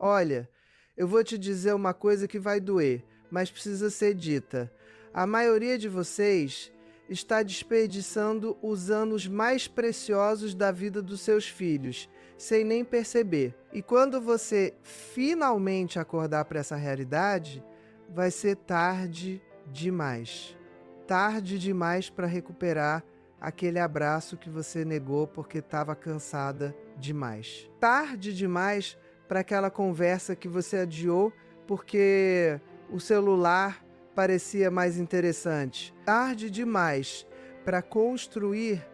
Olha, eu vou te dizer uma coisa que vai doer, mas precisa ser dita. A maioria de vocês está desperdiçando os anos mais preciosos da vida dos seus filhos, sem nem perceber. E quando você finalmente acordar para essa realidade, vai ser tarde demais. Tarde demais para recuperar aquele abraço que você negou porque estava cansada demais. Tarde demais para aquela conversa que você adiou porque o celular parecia mais interessante. Tarde demais para construir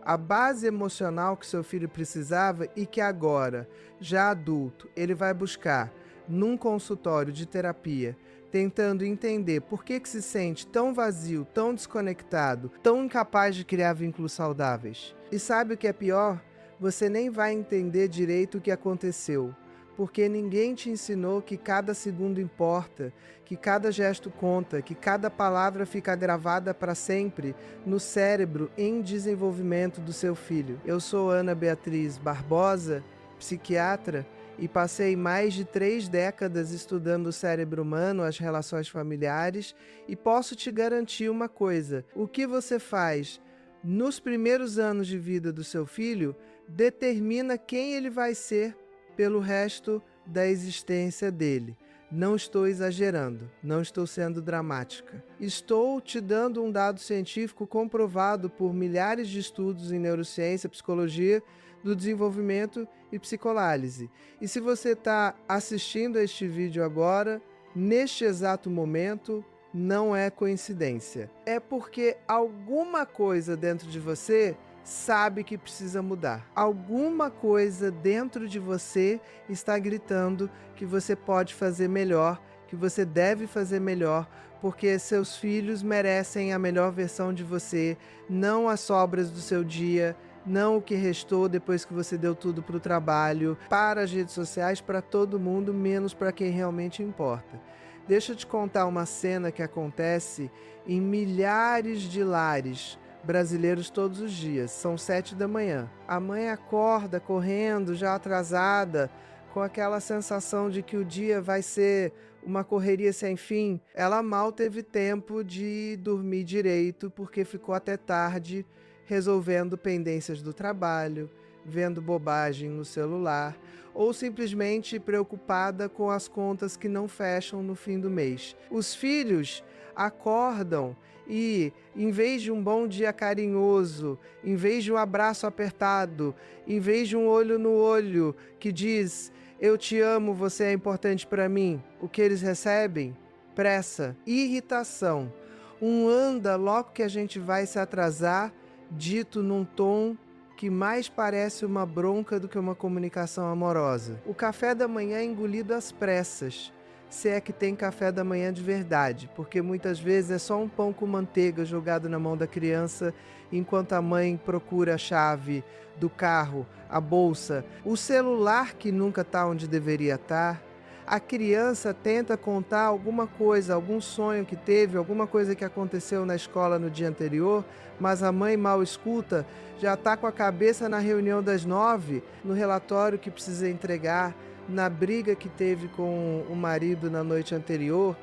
a base emocional que seu filho precisava e que agora, já adulto, ele vai buscar num consultório de terapia, tentando entender por que se sente tão vazio, tão desconectado, tão incapaz de criar vínculos saudáveis. E sabe o que é pior? Você nem vai entender direito o que aconteceu, porque ninguém te ensinou que cada segundo importa, que cada gesto conta, que cada palavra fica gravada para sempre no cérebro em desenvolvimento do seu filho. Eu sou Ana Beatriz Barbosa, psiquiatra, e passei mais de 3 décadas estudando o cérebro humano, as relações familiares, e posso te garantir uma coisa: o que você faz nos primeiros anos de vida do seu filho determina quem ele vai ser pelo resto da existência dele. Não estou exagerando, não estou sendo dramática. Estou te dando um dado científico comprovado por milhares de estudos em neurociência, psicologia do desenvolvimento e psicanálise. E se você está assistindo a este vídeo agora, neste exato momento, não é coincidência. É porque alguma coisa dentro de você sabe que precisa mudar. Alguma coisa dentro de você está gritando que você pode fazer melhor, que você deve fazer melhor, porque seus filhos merecem a melhor versão de você, não as sobras do seu dia, não o que restou depois que você deu tudo para o trabalho, para as redes sociais, para todo mundo, menos para quem realmente importa. Deixa eu te contar uma cena que acontece em milhares de lares brasileiros todos os dias. São 7 da manhã. A mãe acorda correndo, já atrasada, com aquela sensação de que o dia vai ser uma correria sem fim. Ela mal teve tempo de dormir direito porque ficou até tarde resolvendo pendências do trabalho, vendo bobagem no celular ou simplesmente preocupada com as contas que não fecham no fim do mês. Os filhos acordam e, em vez de um bom dia carinhoso, em vez de um abraço apertado, em vez de um olho no olho que diz "eu te amo, você é importante para mim", o que eles recebem? Pressa, irritação, um anda logo que a gente vai se atrasar, dito num tom que mais parece uma bronca do que uma comunicação amorosa. O café da manhã é engolido às pressas, se é que tem café da manhã de verdade, porque muitas vezes é só um pão com manteiga jogado na mão da criança, enquanto a mãe procura a chave do carro, a bolsa, o celular que nunca está onde deveria estar. A criança tenta contar alguma coisa, algum sonho que teve, alguma coisa que aconteceu na escola no dia anterior, mas a mãe mal escuta, já está com a cabeça na reunião das 9, no relatório que precisa entregar, na briga que teve com o marido na noite anterior,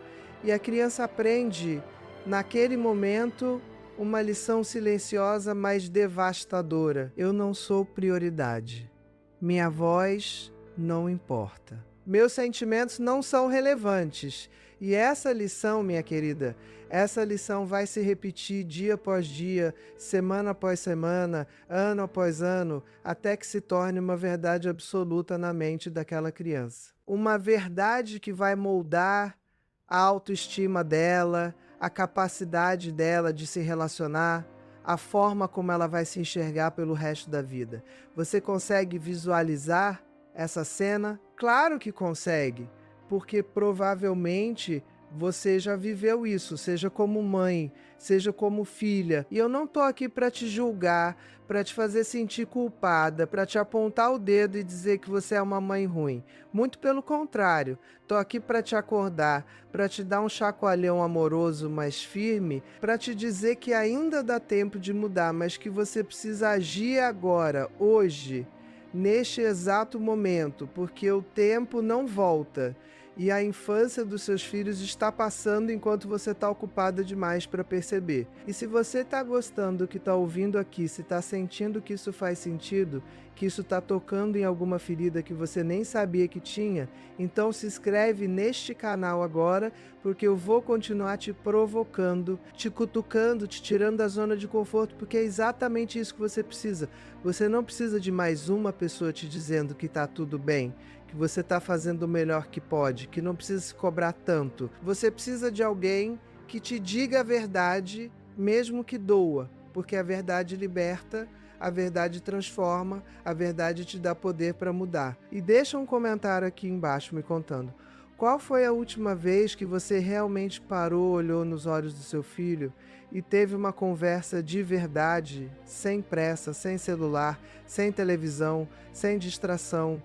e a criança aprende, naquele momento, uma lição silenciosa, mas devastadora. Eu não sou prioridade. Minha voz não importa. Meus sentimentos não são relevantes. E essa lição, minha querida, essa lição vai se repetir dia após dia, semana após semana, ano após ano, até que se torne uma verdade absoluta na mente daquela criança. Uma verdade que vai moldar a autoestima dela, a capacidade dela de se relacionar, a forma como ela vai se enxergar pelo resto da vida. Você consegue visualizar essa cena? Claro que consegue, porque provavelmente você já viveu isso, seja como mãe, seja como filha. E eu não tô aqui para te julgar, para te fazer sentir culpada, para te apontar o dedo e dizer que você é uma mãe ruim. Muito pelo contrário, tô aqui para te acordar, para te dar um chacoalhão amoroso mais firme, para te dizer que ainda dá tempo de mudar, mas que você precisa agir agora, hoje, neste exato momento, porque o tempo não volta e a infância dos seus filhos está passando enquanto você está ocupada demais para perceber. E se você está gostando do que está ouvindo aqui, se está sentindo que isso faz sentido, que isso está tocando em alguma ferida que você nem sabia que tinha, então se inscreve neste canal agora, porque eu vou continuar te provocando, te cutucando, te tirando da zona de conforto, porque é exatamente isso que você precisa. Você não precisa de mais uma pessoa te dizendo que está tudo bem, que você está fazendo o melhor que pode, que não precisa se cobrar tanto. Você precisa de alguém que te diga a verdade, mesmo que doa, porque a verdade liberta, a verdade transforma, a verdade te dá poder para mudar. E deixa um comentário aqui embaixo me contando. Qual foi a última vez que você realmente parou, olhou nos olhos do seu filho e teve uma conversa de verdade, sem pressa, sem celular, sem televisão, sem distração?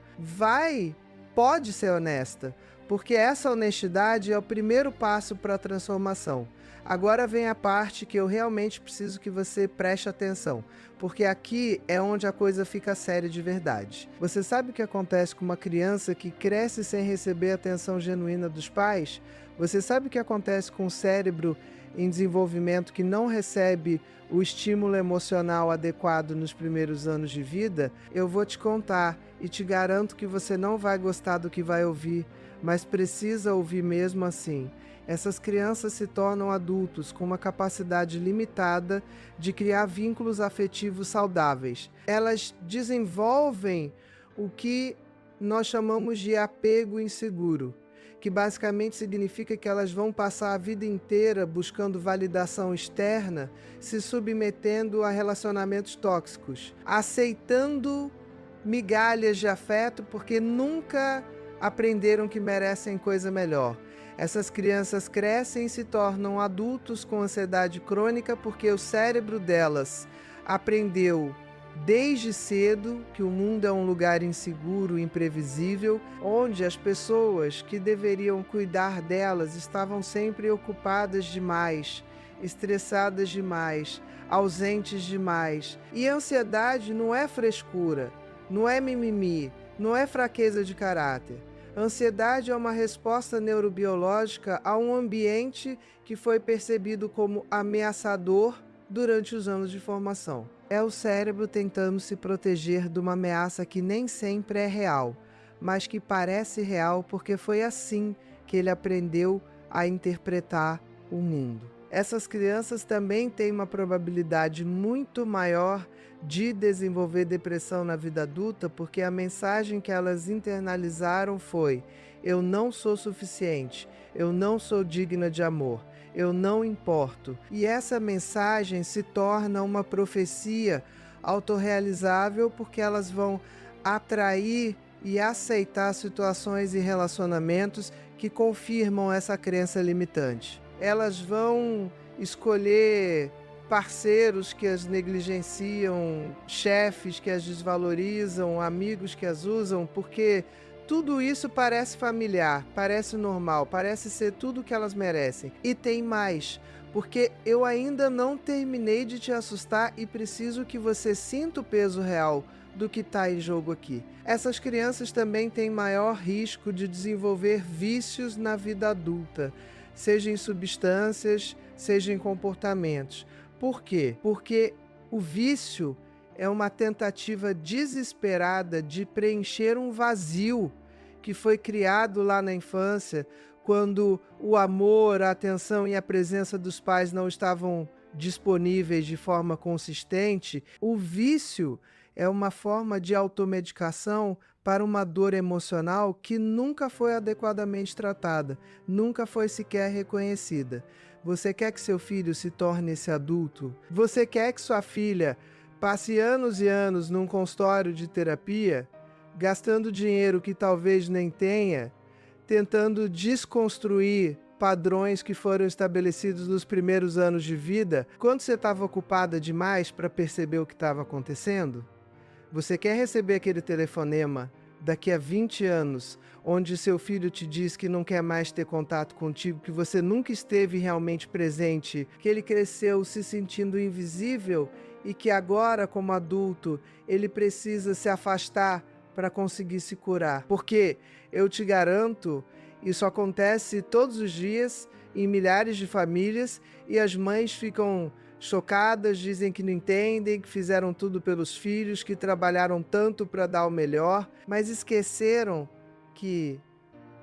Pode ser honesta, porque essa honestidade é o primeiro passo para a transformação. Agora vem a parte que eu realmente preciso que você preste atenção, porque aqui é onde a coisa fica séria de verdade. Você sabe o que acontece com uma criança que cresce sem receber a atenção genuína dos pais? Você sabe o que acontece com o cérebro em desenvolvimento que não recebe o estímulo emocional adequado nos primeiros anos de vida? Eu vou te contar e te garanto que você não vai gostar do que vai ouvir, mas precisa ouvir mesmo assim. Essas crianças se tornam adultos com uma capacidade limitada de criar vínculos afetivos saudáveis. Elas desenvolvem o que nós chamamos de apego inseguro, que basicamente significa que elas vão passar a vida inteira buscando validação externa, se submetendo a relacionamentos tóxicos, aceitando migalhas de afeto porque nunca aprenderam que merecem coisa melhor. Essas crianças crescem e se tornam adultos com ansiedade crônica porque o cérebro delas aprendeu desde cedo que o mundo é um lugar inseguro e imprevisível, onde as pessoas que deveriam cuidar delas estavam sempre ocupadas demais, estressadas demais, ausentes demais. E a ansiedade não é frescura, não é mimimi, não é fraqueza de caráter. A ansiedade é uma resposta neurobiológica a um ambiente que foi percebido como ameaçador durante os anos de formação. É o cérebro tentando se proteger de uma ameaça que nem sempre é real, mas que parece real porque foi assim que ele aprendeu a interpretar o mundo. Essas crianças também têm uma probabilidade muito maior de desenvolver depressão na vida adulta, porque a mensagem que elas internalizaram foi: eu não sou suficiente, eu não sou digna de amor, eu não importo. E essa mensagem se torna uma profecia autorrealizável, porque elas vão atrair e aceitar situações e relacionamentos que confirmam essa crença limitante. Elas vão escolher parceiros que as negligenciam, chefes que as desvalorizam, amigos que as usam, porque tudo isso parece familiar, parece normal, parece ser tudo o que elas merecem. E tem mais, porque eu ainda não terminei de te assustar e preciso que você sinta o peso real do que está em jogo aqui. Essas crianças também têm maior risco de desenvolver vícios na vida adulta, seja em substâncias, seja em comportamentos. Por quê? Porque o vício é uma tentativa desesperada de preencher um vazio que foi criado lá na infância, quando o amor, a atenção e a presença dos pais não estavam disponíveis de forma consistente. O vício é uma forma de automedicação para uma dor emocional que nunca foi adequadamente tratada, nunca foi sequer reconhecida. Você quer que seu filho se torne esse adulto? Você quer que sua filha passe anos e anos num consultório de terapia, gastando dinheiro que talvez nem tenha, tentando desconstruir padrões que foram estabelecidos nos primeiros anos de vida, quando você estava ocupada demais para perceber o que estava acontecendo? Você quer receber aquele telefonema daqui a 20 anos, onde seu filho te diz que não quer mais ter contato contigo, que você nunca esteve realmente presente, que ele cresceu se sentindo invisível e que agora, como adulto, ele precisa se afastar para conseguir se curar. Porque eu te garanto, isso acontece todos os dias em milhares de famílias e as mães ficam chocadas, dizem que não entendem, que fizeram tudo pelos filhos, que trabalharam tanto para dar o melhor, mas esqueceram que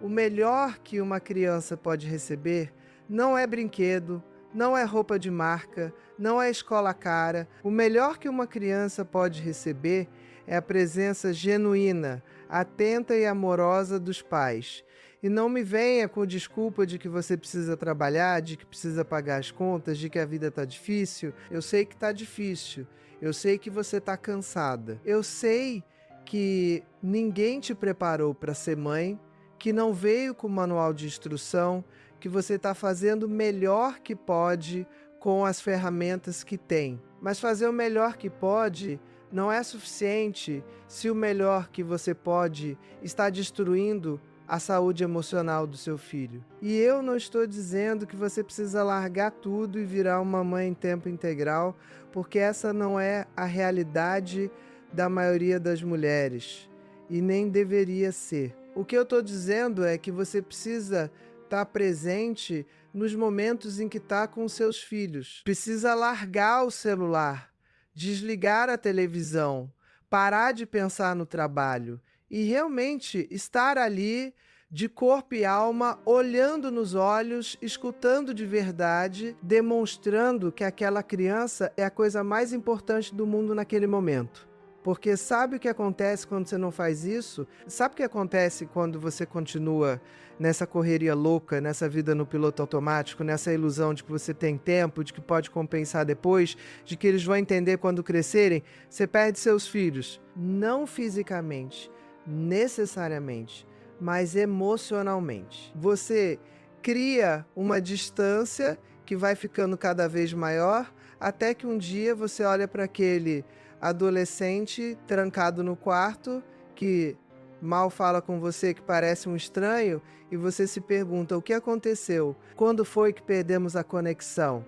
o melhor que uma criança pode receber não é brinquedo, não é roupa de marca, não é escola cara. O melhor que uma criança pode receber é a presença genuína, atenta e amorosa dos pais. E não me venha com desculpa de que você precisa trabalhar, de que precisa pagar as contas, de que a vida está difícil. Eu sei que está difícil. Eu sei que você está cansada. Eu sei que ninguém te preparou para ser mãe, que não veio com manual de instrução, que você está fazendo o melhor que pode com as ferramentas que tem. Mas fazer o melhor que pode não é suficiente se o melhor que você pode está destruindo a saúde emocional do seu filho. E eu não estou dizendo que você precisa largar tudo e virar uma mãe em tempo integral, porque essa não é a realidade da maioria das mulheres e nem deveria ser. O que eu estou dizendo é que você precisa estar presente nos momentos em que está com seus filhos. Precisa largar o celular, desligar a televisão, parar de pensar no trabalho e realmente estar ali de corpo e alma, olhando nos olhos, escutando de verdade, demonstrando que aquela criança é a coisa mais importante do mundo naquele momento. Porque sabe o que acontece quando você não faz isso? Sabe o que acontece quando você continua nessa correria louca, nessa vida no piloto automático, nessa ilusão de que você tem tempo, de que pode compensar depois, de que eles vão entender quando crescerem? Você perde seus filhos, não fisicamente, necessariamente, mas emocionalmente. Você cria uma distância que vai ficando cada vez maior, até que um dia você olha para aquele adolescente trancado no quarto, que mal fala com você, que parece um estranho, e você se pergunta: o que aconteceu? Quando foi que perdemos a conexão?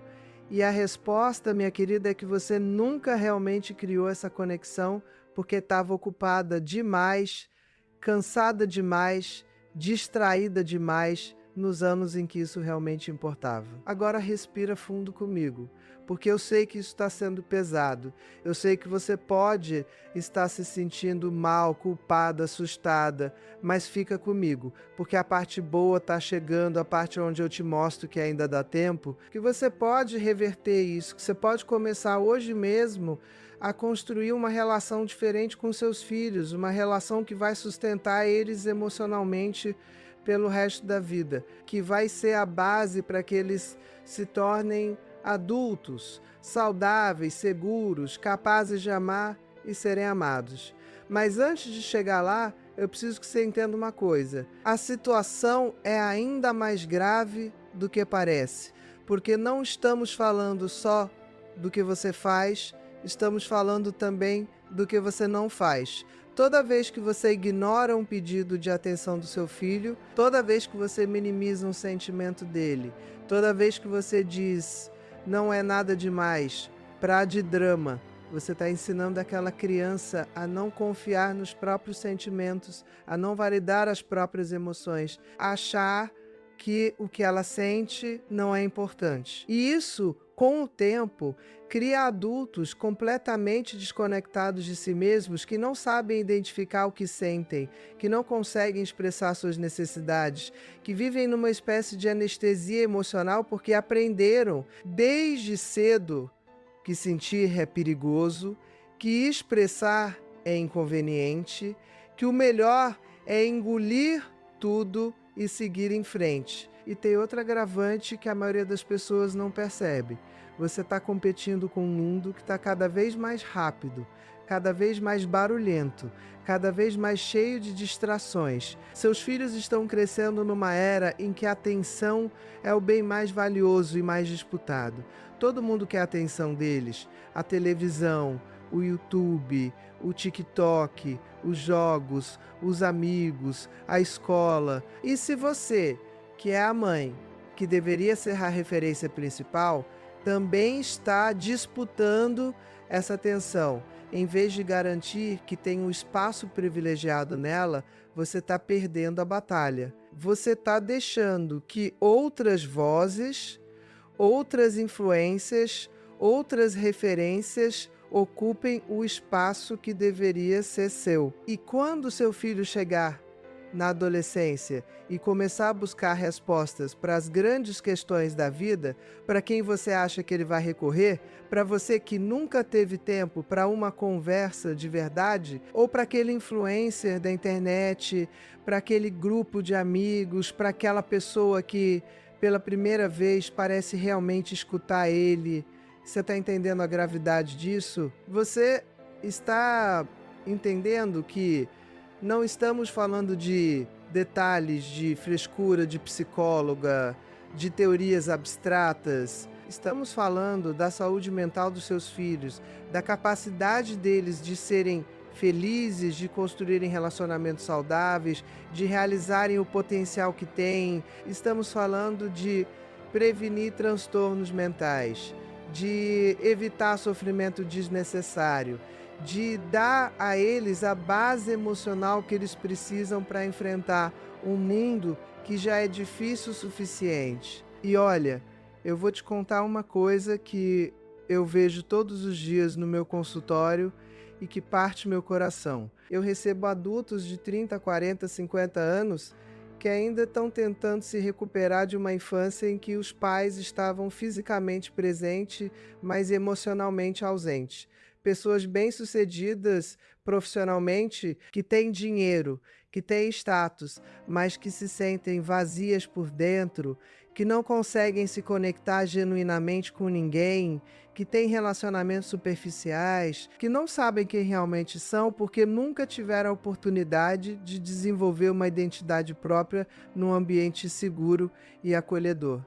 E a resposta, minha querida, é que você nunca realmente criou essa conexão porque estava ocupada demais, cansada demais, distraída demais nos anos em que isso realmente importava. Agora respira fundo comigo, porque eu sei que isso está sendo pesado. Eu sei que você pode estar se sentindo mal, culpada, assustada, mas fica comigo, porque a parte boa está chegando, a parte onde eu te mostro que ainda dá tempo, que você pode reverter isso, que você pode começar hoje mesmo a construir uma relação diferente com seus filhos, uma relação que vai sustentar eles emocionalmente pelo resto da vida, que vai ser a base para que eles se tornem adultos, saudáveis, seguros, capazes de amar e serem amados. Mas antes de chegar lá, eu preciso que você entenda uma coisa: a situação é ainda mais grave do que parece, porque não estamos falando só do que você faz, estamos falando também do que você não faz. Toda vez que você ignora um pedido de atenção do seu filho, toda vez que você minimiza um sentimento dele, toda vez que você diz não é nada demais, pra de drama, você está ensinando aquela criança a não confiar nos próprios sentimentos, a não validar as próprias emoções, a achar que o que ela sente não é importante. E isso, com o tempo, cria adultos completamente desconectados de si mesmos, que não sabem identificar o que sentem, que não conseguem expressar suas necessidades, que vivem numa espécie de anestesia emocional porque aprenderam desde cedo que sentir é perigoso, que expressar é inconveniente, que o melhor é engolir tudo e seguir em frente. E tem outra agravante que a maioria das pessoas não percebe. Você está competindo com um mundo que está cada vez mais rápido, cada vez mais barulhento, cada vez mais cheio de distrações. Seus filhos estão crescendo numa era em que a atenção é o bem mais valioso e mais disputado. Todo mundo quer a atenção deles. A televisão, o YouTube, o TikTok, os jogos, os amigos, a escola. E se você, que é a mãe, que deveria ser a referência principal, também está disputando essa atenção, em vez de garantir que tem um espaço privilegiado nela, você está perdendo a batalha. Você está deixando que outras vozes, outras influências, outras referências ocupem o espaço que deveria ser seu. E quando seu filho chegar na adolescência e começar a buscar respostas para as grandes questões da vida, para quem você acha que ele vai recorrer? Para você que nunca teve tempo para uma conversa de verdade? Ou para aquele influencer da internet, para aquele grupo de amigos, para aquela pessoa que pela primeira vez parece realmente escutar ele? Você está entendendo a gravidade disso? Você está entendendo que não estamos falando de detalhes, de frescura de psicóloga, de teorias abstratas. Estamos falando da saúde mental dos seus filhos, da capacidade deles de serem felizes, de construírem relacionamentos saudáveis, de realizarem o potencial que têm. Estamos falando de prevenir transtornos mentais, de evitar sofrimento desnecessário, de dar a eles a base emocional que eles precisam para enfrentar um mundo que já é difícil o suficiente. E olha, eu vou te contar uma coisa que eu vejo todos os dias no meu consultório e que parte meu coração. Eu recebo adultos de 30, 40, 50 anos que ainda estão tentando se recuperar de uma infância em que os pais estavam fisicamente presentes, mas emocionalmente ausentes. Pessoas bem-sucedidas profissionalmente, que têm dinheiro, que têm status, mas que se sentem vazias por dentro, que não conseguem se conectar genuinamente com ninguém, que têm relacionamentos superficiais, que não sabem quem realmente são porque nunca tiveram a oportunidade de desenvolver uma identidade própria num ambiente seguro e acolhedor.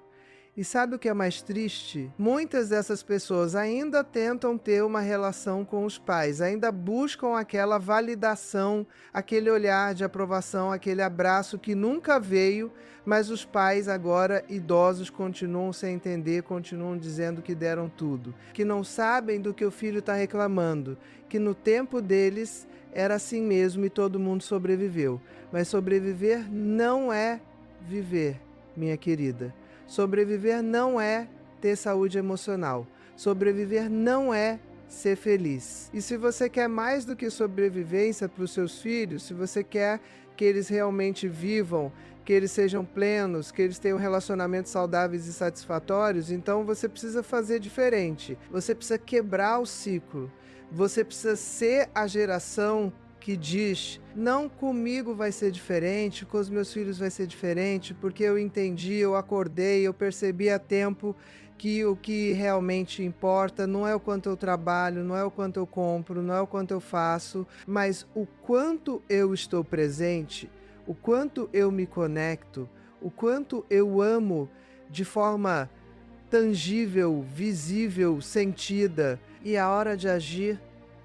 E sabe o que é mais triste? Muitas dessas pessoas ainda tentam ter uma relação com os pais, ainda buscam aquela validação, aquele olhar de aprovação, aquele abraço que nunca veio, mas os pais agora idosos continuam sem entender, continuam dizendo que deram tudo, que não sabem do que o filho está reclamando, que no tempo deles era assim mesmo e todo mundo sobreviveu. Mas sobreviver não é viver, minha querida. Sobreviver não é ter saúde emocional. Sobreviver não é ser feliz. E se você quer mais do que sobrevivência para os seus filhos, se você quer que eles realmente vivam, que eles sejam plenos, que eles tenham relacionamentos saudáveis e satisfatórios, então você precisa fazer diferente. Você precisa quebrar o ciclo. Você precisa ser a geração que diz, não, comigo vai ser diferente, com os meus filhos vai ser diferente, porque eu entendi, eu acordei, eu percebi a tempo que o que realmente importa não é o quanto eu trabalho, não é o quanto eu compro, não é o quanto eu faço, mas o quanto eu estou presente, o quanto eu me conecto, o quanto eu amo de forma tangível, visível, sentida. E a hora de agir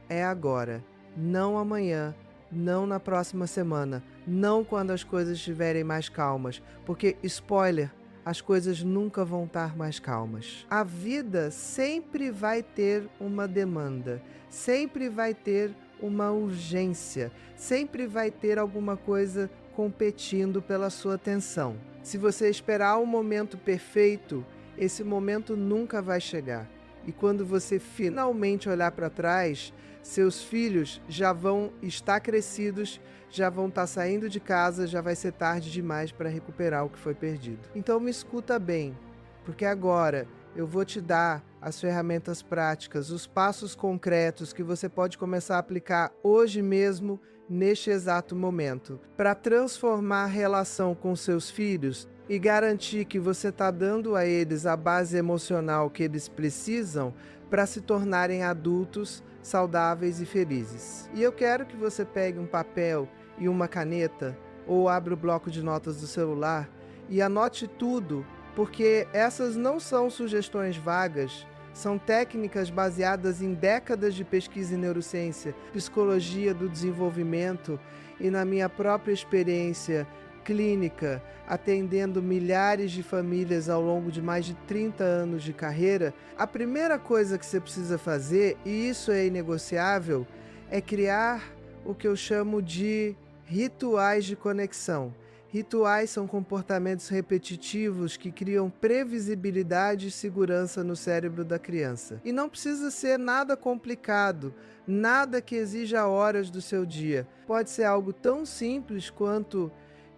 é agora. Não amanhã, não na próxima semana, não quando as coisas estiverem mais calmas, porque, spoiler, as coisas nunca vão estar mais calmas. A vida sempre vai ter uma demanda, sempre vai ter uma urgência, sempre vai ter alguma coisa competindo pela sua atenção. Se você esperar o momento perfeito, esse momento nunca vai chegar. E quando você finalmente olhar para trás, seus filhos já vão estar crescidos, já vão estar saindo de casa, já vai ser tarde demais para recuperar o que foi perdido. Então me escuta bem, porque agora eu vou te dar as ferramentas práticas, os passos concretos que você pode começar a aplicar hoje mesmo, neste exato momento, para transformar a relação com seus filhos e garantir que você está dando a eles a base emocional que eles precisam para se tornarem adultos saudáveis e felizes. E eu quero que você pegue um papel e uma caneta ou abra o bloco de notas do celular e anote tudo, porque essas não são sugestões vagas, são técnicas baseadas em décadas de pesquisa em neurociência, psicologia do desenvolvimento e na minha própria experiência clínica, atendendo milhares de famílias ao longo de mais de 30 anos de carreira, a primeira coisa que você precisa fazer, e isso é inegociável, é criar o que eu chamo de rituais de conexão. Rituais são comportamentos repetitivos que criam previsibilidade e segurança no cérebro da criança. E não precisa ser nada complicado, nada que exija horas do seu dia. Pode ser algo tão simples quanto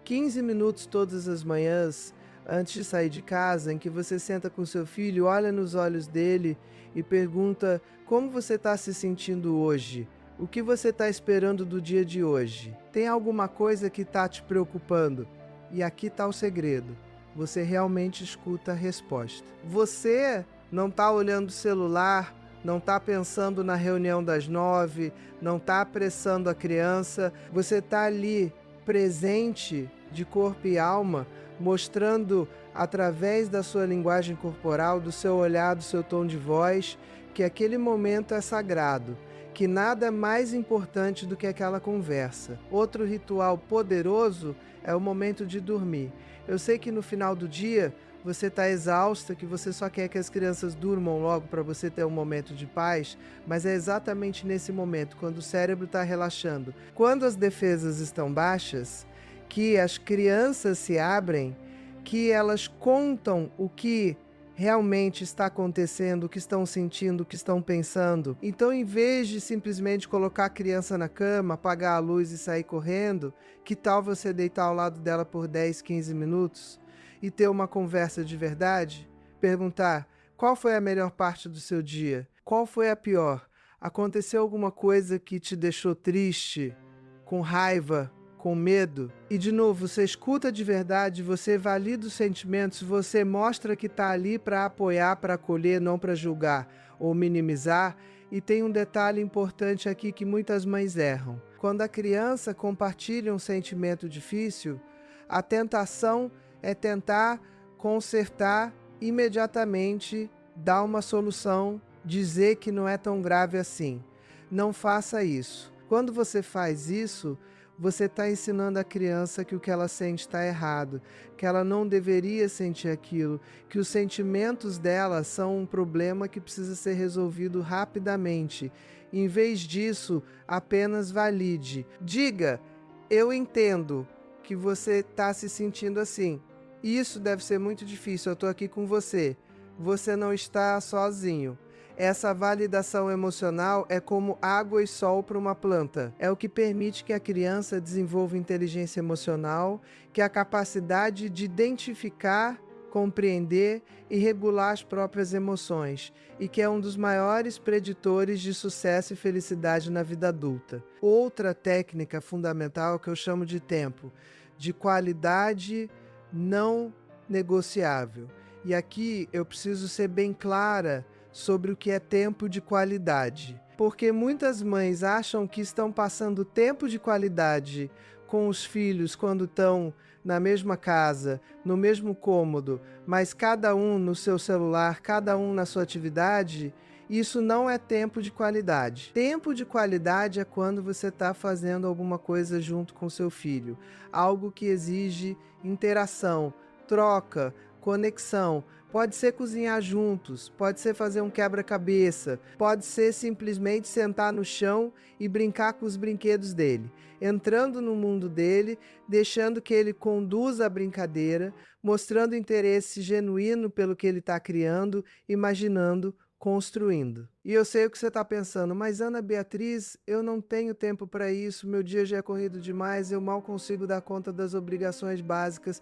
15 minutos todas as manhãs, antes de sair de casa, em que você senta com seu filho, olha nos olhos dele e pergunta como você está se sentindo hoje. O que você está esperando do dia de hoje? Tem alguma coisa que está te preocupando? E aqui está o segredo. Você realmente escuta a resposta. Você não está olhando o celular, não está pensando na reunião das 9, não está apressando a criança. Você está ali, presente de corpo e alma, mostrando através da sua linguagem corporal, do seu olhar, do seu tom de voz, que aquele momento é sagrado, que nada é mais importante do que aquela conversa. Outro ritual poderoso é o momento de dormir. Eu sei que no final do dia você está exausta, que você só quer que as crianças durmam logo para você ter um momento de paz, mas é exatamente nesse momento, quando o cérebro está relaxando, quando as defesas estão baixas, que as crianças se abrem, que elas contam o que realmente está acontecendo, o que estão sentindo, o que estão pensando. Então, em vez de simplesmente colocar a criança na cama, apagar a luz e sair correndo, que tal você deitar ao lado dela por 10, 15 minutos e ter uma conversa de verdade? Perguntar: qual foi a melhor parte do seu dia? Qual foi a pior? Aconteceu alguma coisa que te deixou triste, com raiva, com medo? E de novo, você escuta de verdade, você valida os sentimentos, você mostra que está ali para apoiar, para acolher, não para julgar ou minimizar. E tem um detalhe importante aqui que muitas mães erram. Quando a criança compartilha um sentimento difícil, a tentação é tentar consertar imediatamente, dar uma solução, dizer que não é tão grave assim. Não faça isso. Quando você faz isso, você está ensinando a criança que o que ela sente está errado, que ela não deveria sentir aquilo, que os sentimentos dela são um problema que precisa ser resolvido rapidamente. Em vez disso, apenas valide. Diga: eu entendo que você está se sentindo assim. Isso deve ser muito difícil, eu estou aqui com você. Você não está sozinho. Essa validação emocional é como água e sol para uma planta. É o que permite que a criança desenvolva inteligência emocional, que é a capacidade de identificar, compreender e regular as próprias emoções, e que é um dos maiores preditores de sucesso e felicidade na vida adulta. Outra técnica fundamental que eu chamo de tempo, de qualidade não negociável. E aqui eu preciso ser bem clara sobre o que é tempo de qualidade. Porque muitas mães acham que estão passando tempo de qualidade com os filhos quando estão na mesma casa, no mesmo cômodo, mas cada um no seu celular, cada um na sua atividade. Isso não é tempo de qualidade. Tempo de qualidade é quando você está fazendo alguma coisa junto com seu filho. Algo que exige interação, troca, conexão. Pode ser cozinhar juntos, pode ser fazer um quebra-cabeça, pode ser simplesmente sentar no chão e brincar com os brinquedos dele, entrando no mundo dele, deixando que ele conduza a brincadeira, mostrando interesse genuíno pelo que ele está criando, imaginando, construindo. E eu sei o que você está pensando: mas Ana Beatriz, eu não tenho tempo para isso, meu dia já é corrido demais, eu mal consigo dar conta das obrigações básicas.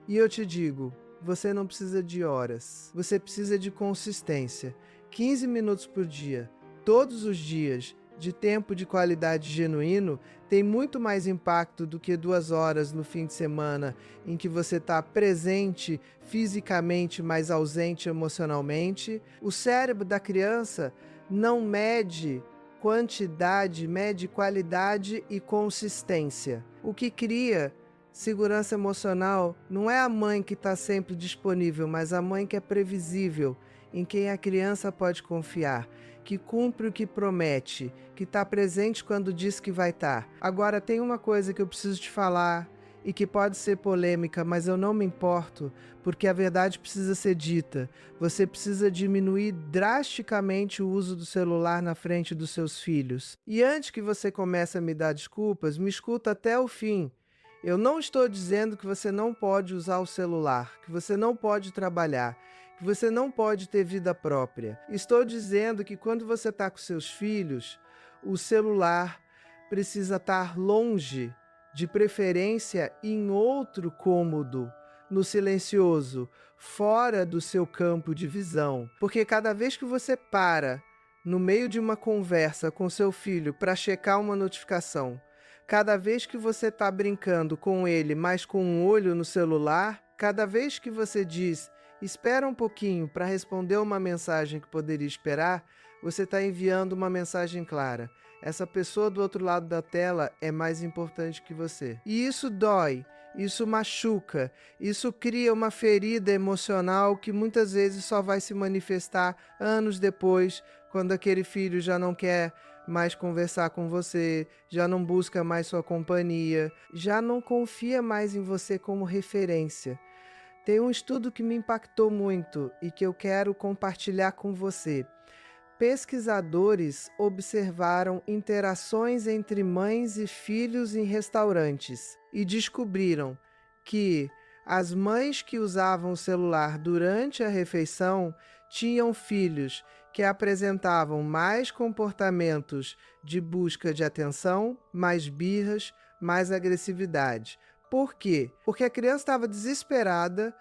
E eu te digo, você não precisa de horas, você precisa de consistência. 15 minutos por dia, todos os dias, de tempo de qualidade genuíno, tem muito mais impacto do que 2 horas no fim de semana, em que você está presente fisicamente, mas ausente emocionalmente. O cérebro da criança não mede quantidade, mede qualidade e consistência. O que cria segurança emocional não é a mãe que está sempre disponível, mas a mãe que é previsível, em quem a criança pode confiar, que cumpre o que promete, que está presente quando diz que vai estar. Agora, tem uma coisa que eu preciso te falar, e que pode ser polêmica, mas eu não me importo, porque a verdade precisa ser dita. Você precisa diminuir drasticamente o uso do celular na frente dos seus filhos. E antes que você comece a me dar desculpas, me escuta até o fim. Eu não estou dizendo que você não pode usar o celular, que você não pode trabalhar, que você não pode ter vida própria. Estou dizendo que quando você está com seus filhos, o celular precisa estar longe, de preferência em outro cômodo, no silencioso, fora do seu campo de visão. Porque cada vez que você para no meio de uma conversa com seu filho para checar uma notificação, cada vez que você está brincando com ele, mas com um olho no celular, cada vez que você diz, espera um pouquinho para responder uma mensagem que poderia esperar, você está enviando uma mensagem clara. Essa pessoa do outro lado da tela é mais importante que você. E isso dói, isso machuca, isso cria uma ferida emocional que muitas vezes só vai se manifestar anos depois, quando aquele filho já não quer mais conversar com você, já não busca mais sua companhia, já não confia mais em você como referência. Tem um estudo que me impactou muito e que eu quero compartilhar com você. Pesquisadores observaram interações entre mães e filhos em restaurantes e descobriram que as mães que usavam o celular durante a refeição tinham filhos que apresentavam mais comportamentos de busca de atenção, mais birras, mais agressividade. Por quê? Porque a criança estava desesperada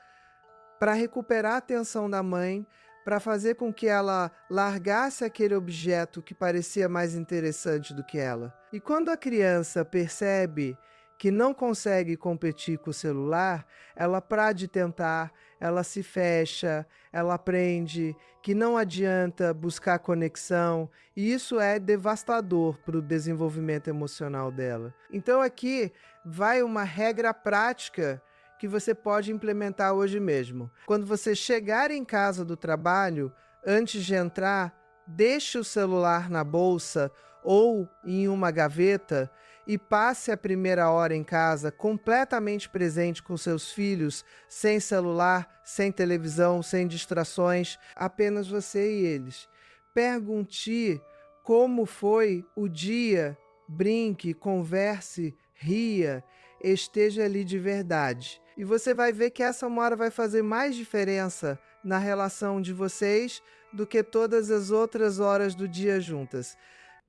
para recuperar a atenção da mãe, para fazer com que ela largasse aquele objeto que parecia mais interessante do que ela. E quando a criança percebe que não consegue competir com o celular, ela para de tentar, ela se fecha, ela aprende que não adianta buscar conexão, e isso é devastador para o desenvolvimento emocional dela. Então aqui vai uma regra prática que você pode implementar hoje mesmo. Quando você chegar em casa do trabalho, antes de entrar, deixe o celular na bolsa ou em uma gaveta e passe a primeira hora em casa completamente presente com seus filhos, sem celular, sem televisão, sem distrações, apenas você e eles. Pergunte como foi o dia, brinque, converse, ria, esteja ali de verdade. E você vai ver que essa uma hora vai fazer mais diferença na relação de vocês do que todas as outras horas do dia juntas.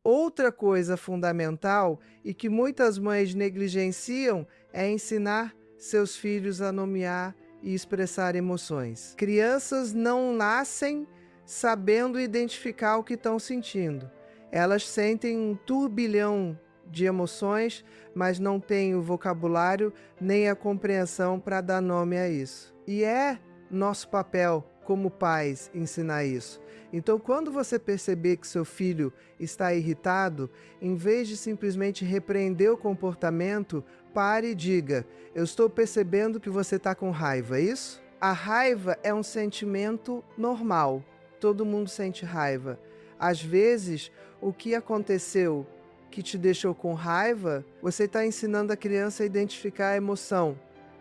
Outra coisa fundamental e que muitas mães negligenciam é ensinar seus filhos a nomear e expressar emoções. Crianças não nascem sabendo identificar o que estão sentindo. Elas sentem um turbilhão de emoções, mas não têm o vocabulário nem a compreensão para dar nome a isso. E é nosso papel como pais ensinar isso. Então, quando você perceber que seu filho está irritado, em vez de simplesmente repreender o comportamento, pare e diga: eu estou percebendo que você está com raiva, é isso? A raiva é um sentimento normal. Todo mundo sente raiva. Às vezes, o que aconteceu que te deixou com raiva, você está ensinando a criança a identificar a emoção,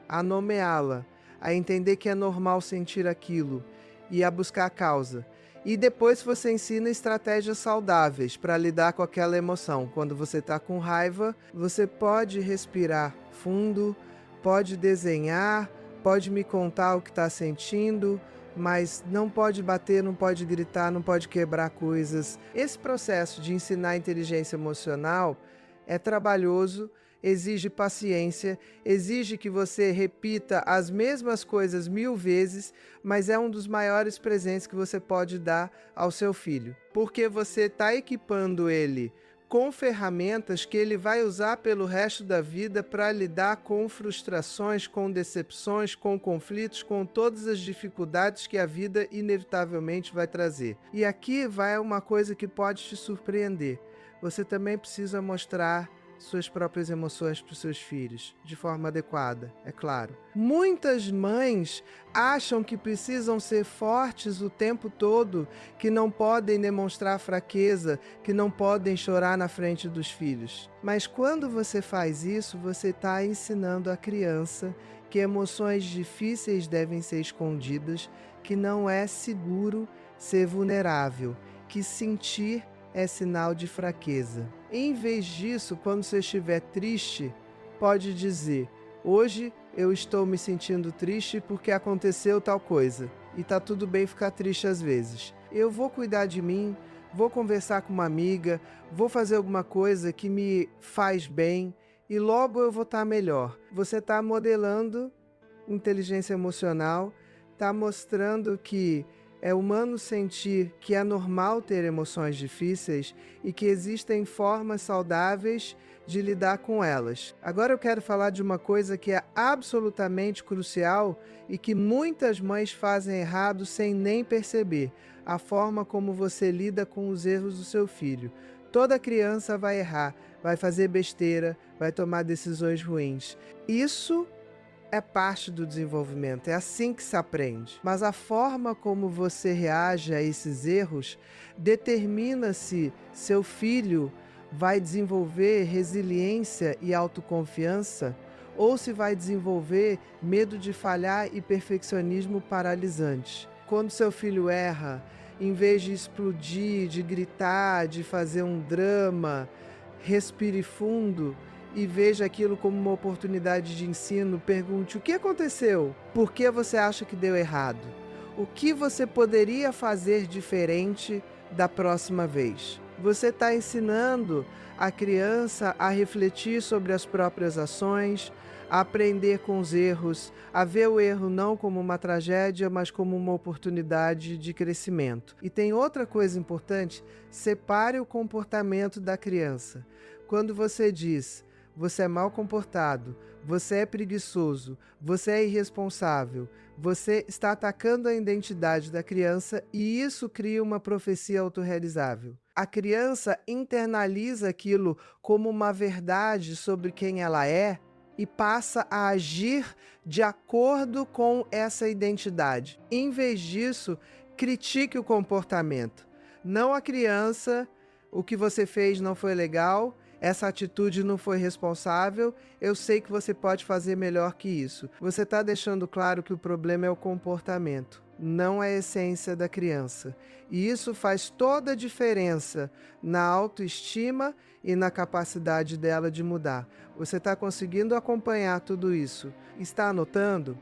a nomeá-la, a entender que é normal sentir aquilo e a buscar a causa. E depois você ensina estratégias saudáveis para lidar com aquela emoção. Quando você está com raiva, você pode respirar fundo, pode desenhar, pode me contar o que está sentindo, mas não pode bater, não pode gritar, não pode quebrar coisas. Esse processo de ensinar inteligência emocional é trabalhoso, exige paciência, exige que você repita as mesmas coisas 1000 vezes, mas é um dos maiores presentes que você pode dar ao seu filho, porque você está equipando ele com ferramentas que ele vai usar pelo resto da vida para lidar com frustrações, com decepções, com conflitos, com todas as dificuldades que a vida inevitavelmente vai trazer. E aqui vai uma coisa que pode te surpreender. Você também precisa mostrar suas próprias emoções para os seus filhos, de forma adequada, é claro. Muitas mães acham que precisam ser fortes o tempo todo, que não podem demonstrar fraqueza, que não podem chorar na frente dos filhos. Mas quando você faz isso, você está ensinando a criança que emoções difíceis devem ser escondidas, que não é seguro ser vulnerável, que sentir é sinal de fraqueza. Em vez disso, quando você estiver triste, pode dizer: hoje eu estou me sentindo triste porque aconteceu tal coisa. E tá tudo bem ficar triste às vezes. Eu vou cuidar de mim, vou conversar com uma amiga, vou fazer alguma coisa que me faz bem e logo eu vou estar melhor. Você está modelando inteligência emocional, está mostrando que é humano sentir que é normal ter emoções difíceis e que existem formas saudáveis de lidar com elas. Agora eu quero falar de uma coisa que é absolutamente crucial e que muitas mães fazem errado sem nem perceber: a forma como você lida com os erros do seu filho. Toda criança vai errar, vai fazer besteira, vai tomar decisões ruins. Isso é parte do desenvolvimento, é assim que se aprende. Mas a forma como você reage a esses erros determina se seu filho vai desenvolver resiliência e autoconfiança ou se vai desenvolver medo de falhar e perfeccionismo paralisante. Quando seu filho erra, em vez de explodir, de gritar, de fazer um drama, respire fundo e veja aquilo como uma oportunidade de ensino. Pergunte: o que aconteceu? Por que você acha que deu errado? O que você poderia fazer diferente da próxima vez? Você está ensinando a criança a refletir sobre as próprias ações, a aprender com os erros, a ver o erro não como uma tragédia, mas como uma oportunidade de crescimento. E tem outra coisa importante: separe o comportamento da criança. Quando você diz: você é mal comportado, você é preguiçoso, você é irresponsável, você está atacando a identidade da criança e isso cria uma profecia autorrealizável. A criança internaliza aquilo como uma verdade sobre quem ela é e passa a agir de acordo com essa identidade. Em vez disso, critique o comportamento. Não a criança: o que você fez não foi legal, essa atitude não foi responsável, eu sei que você pode fazer melhor que isso. Você está deixando claro que o problema é o comportamento, não é a essência da criança. E isso faz toda a diferença na autoestima e na capacidade dela de mudar. Você está conseguindo acompanhar tudo isso? Está anotando?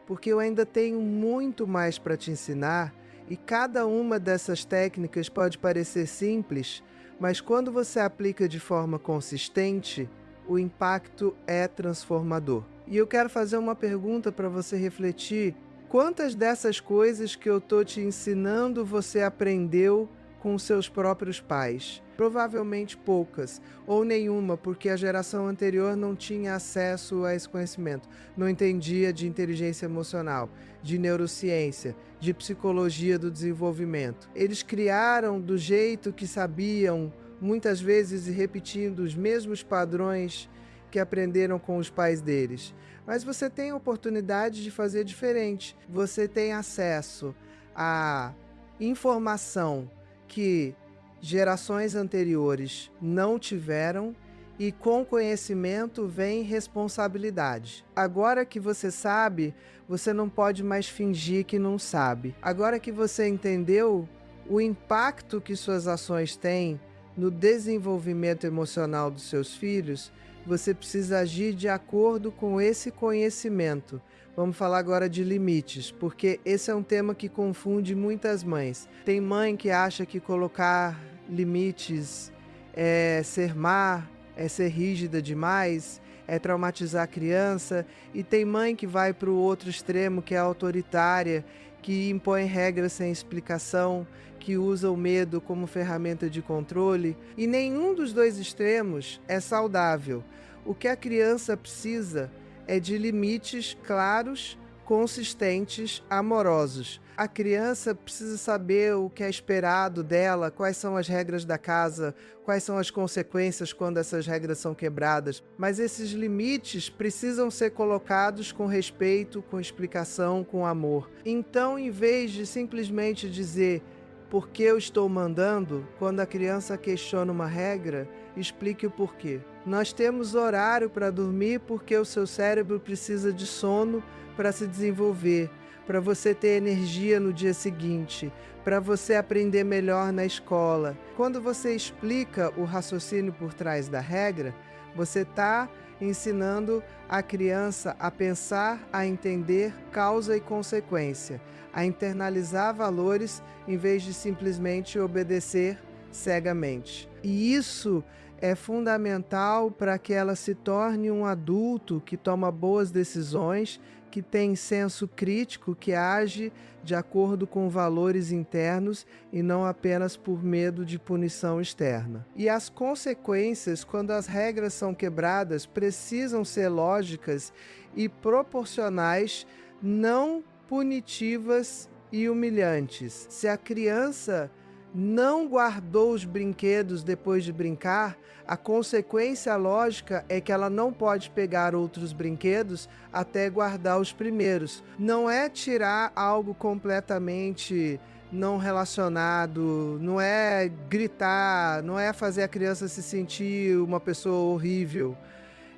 Porque eu ainda tenho muito mais para te ensinar e cada uma dessas técnicas pode parecer simples, mas quando você aplica de forma consistente, o impacto é transformador. E eu quero fazer uma pergunta para você refletir: quantas dessas coisas que eu estou te ensinando você aprendeu com seus próprios pais? Provavelmente poucas, ou nenhuma, porque a geração anterior não tinha acesso a esse conhecimento, não entendia de inteligência emocional, de neurociência, de psicologia do desenvolvimento. Eles criaram do jeito que sabiam, muitas vezes repetindo os mesmos padrões que aprenderam com os pais deles. Mas você tem a oportunidade de fazer diferente. Você tem acesso a informação que gerações anteriores não tiveram e com conhecimento vem responsabilidade. Agora que você sabe, você não pode mais fingir que não sabe. Agora que você entendeu o impacto que suas ações têm no desenvolvimento emocional dos seus filhos, você precisa agir de acordo com esse conhecimento. Vamos falar agora de limites, porque esse é um tema que confunde muitas mães. Tem mãe que acha que colocar limites é ser má, é ser rígida demais, é traumatizar a criança, e tem mãe que vai para o outro extremo, que é autoritária, que impõe regras sem explicação, que usa o medo como ferramenta de controle, e nenhum dos dois extremos é saudável. O que a criança precisa é de limites claros, consistentes, amorosos. A criança precisa saber o que é esperado dela, quais são as regras da casa, quais são as consequências quando essas regras são quebradas. Mas esses limites precisam ser colocados com respeito, com explicação, com amor. Então, em vez de simplesmente dizer por que eu estou mandando, quando a criança questiona uma regra, explique o porquê. Nós temos horário para dormir porque o seu cérebro precisa de sono para se desenvolver, para você ter energia no dia seguinte, para você aprender melhor na escola. Quando você explica o raciocínio por trás da regra, você está ensinando a criança a pensar, a entender causa e consequência, a internalizar valores em vez de simplesmente obedecer cegamente. E isso é fundamental para que ela se torne um adulto que toma boas decisões, que tem senso crítico, que age de acordo com valores internos e não apenas por medo de punição externa. E as consequências, quando as regras são quebradas, precisam ser lógicas e proporcionais, não punitivas e humilhantes. Se a criança não guardou os brinquedos depois de brincar, a consequência lógica é que ela não pode pegar outros brinquedos até guardar os primeiros. Não é tirar algo completamente não relacionado, não é gritar, não é fazer a criança se sentir uma pessoa horrível.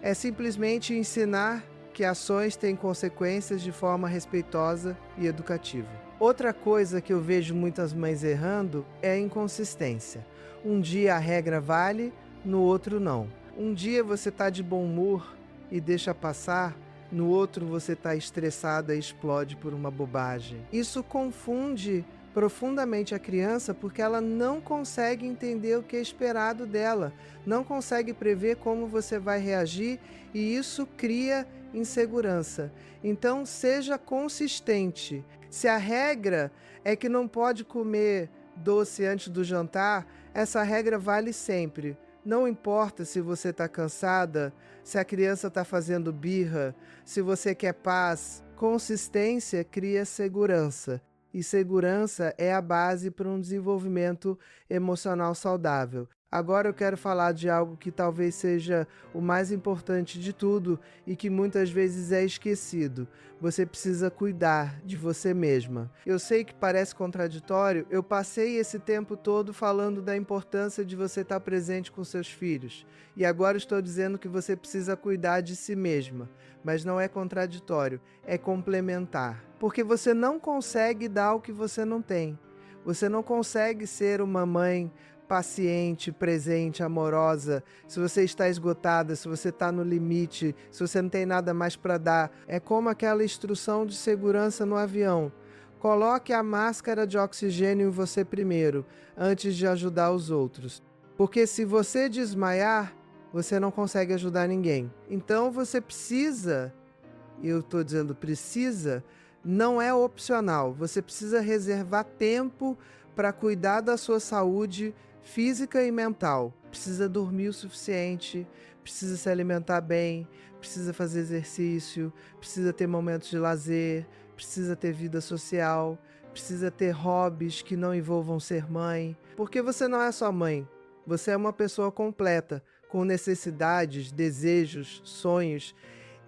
É simplesmente ensinar que ações têm consequências de forma respeitosa e educativa. Outra coisa que eu vejo muitas mães errando é a inconsistência. Um dia a regra vale, no outro não. Um dia você está de bom humor e deixa passar, no outro você está estressada e explode por uma bobagem. Isso confunde profundamente a criança porque ela não consegue entender o que é esperado dela, não consegue prever como você vai reagir e isso cria insegurança. Então, seja consistente. Se a regra é que não pode comer doce antes do jantar, essa regra vale sempre. Não importa se você está cansada, se a criança está fazendo birra, se você quer paz, consistência cria segurança. E segurança é a base para um desenvolvimento emocional saudável. Agora eu quero falar de algo que talvez seja o mais importante de tudo e que muitas vezes é esquecido. Você precisa cuidar de você mesma. Eu sei que parece contraditório, eu passei esse tempo todo falando da importância de você estar presente com seus filhos. E agora estou dizendo que você precisa cuidar de si mesma. Mas não é contraditório, é complementar. Porque você não consegue dar o que você não tem. Você não consegue ser uma mãe paciente, presente, amorosa, se você está esgotada, se você está no limite, se você não tem nada mais para dar. É como aquela instrução de segurança no avião. Coloque a máscara de oxigênio em você primeiro, antes de ajudar os outros. Porque se você desmaiar, você não consegue ajudar ninguém. Então você precisa, e eu estou dizendo precisa, não é opcional. Você precisa reservar tempo para cuidar da sua saúde física e mental. Precisa dormir o suficiente, precisa se alimentar bem, precisa fazer exercício, precisa ter momentos de lazer, precisa ter vida social, precisa ter hobbies que não envolvam ser mãe. Porque você não é só mãe, você é uma pessoa completa, com necessidades, desejos, sonhos.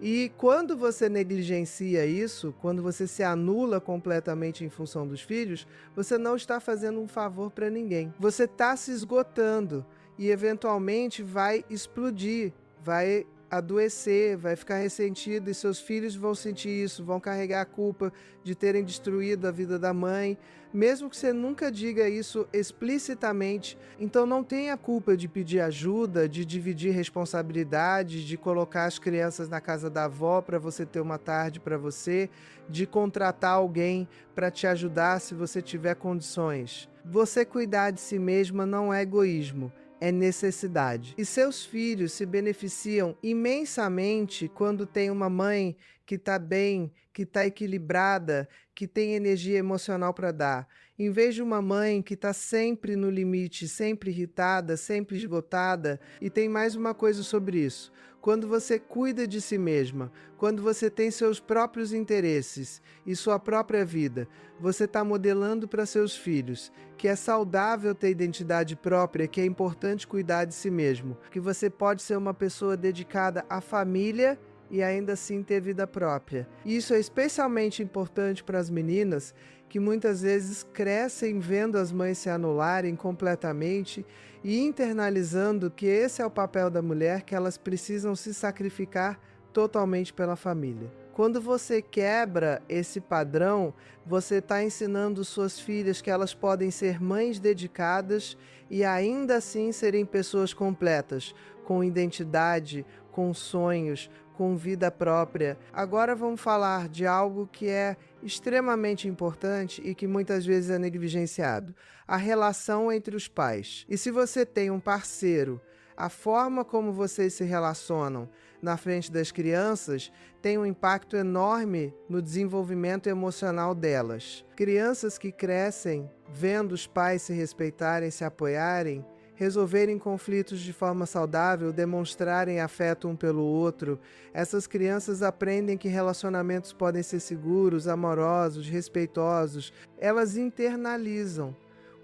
E quando você negligencia isso, quando você se anula completamente em função dos filhos, você não está fazendo um favor para ninguém. Você está se esgotando e eventualmente vai explodir, vai adoecer, vai ficar ressentido e seus filhos vão sentir isso, vão carregar a culpa de terem destruído a vida da mãe, mesmo que você nunca diga isso explicitamente. Então não tenha culpa de pedir ajuda, de dividir responsabilidades, de colocar as crianças na casa da avó para você ter uma tarde para você, de contratar alguém para te ajudar se você tiver condições. Você cuidar de si mesma não é egoísmo, é necessidade. E seus filhos se beneficiam imensamente quando tem uma mãe que está bem, que está equilibrada, que tem energia emocional para dar. Em vez de uma mãe que está sempre no limite, sempre irritada, sempre esgotada. E tem mais uma coisa sobre isso. Quando você cuida de si mesma, quando você tem seus próprios interesses e sua própria vida, você está modelando para seus filhos que é saudável ter identidade própria, que é importante cuidar de si mesmo, que você pode ser uma pessoa dedicada à família e ainda assim ter vida própria. Isso é especialmente importante para as meninas que muitas vezes crescem vendo as mães se anularem completamente e internalizando que esse é o papel da mulher, que elas precisam se sacrificar totalmente pela família. Quando você quebra esse padrão, você está ensinando suas filhas que elas podem ser mães dedicadas e ainda assim serem pessoas completas, com identidade, com sonhos, com vida própria. Agora vamos falar de algo que é extremamente importante e que muitas vezes é negligenciado: a relação entre os pais. E se você tem um parceiro, a forma como vocês se relacionam na frente das crianças tem um impacto enorme no desenvolvimento emocional delas. Crianças que crescem vendo os pais se respeitarem, se apoiarem, resolverem conflitos de forma saudável, demonstrarem afeto um pelo outro. Essas crianças aprendem que relacionamentos podem ser seguros, amorosos, respeitosos. Elas internalizam